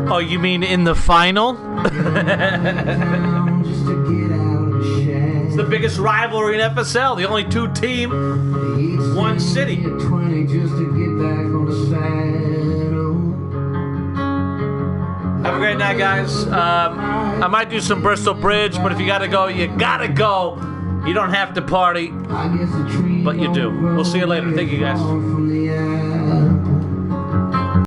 Oh, you mean in the final? Just to get out of the shack. It's the biggest rivalry in FSL. The only two team, one city. 20 just to get back on the saddle. Have a great night, guys. I might do some Bristol Bridge, but if you gotta go, you gotta go. You don't have to party, I guess the tree but you do. We'll see you later. Thank you, guys. from the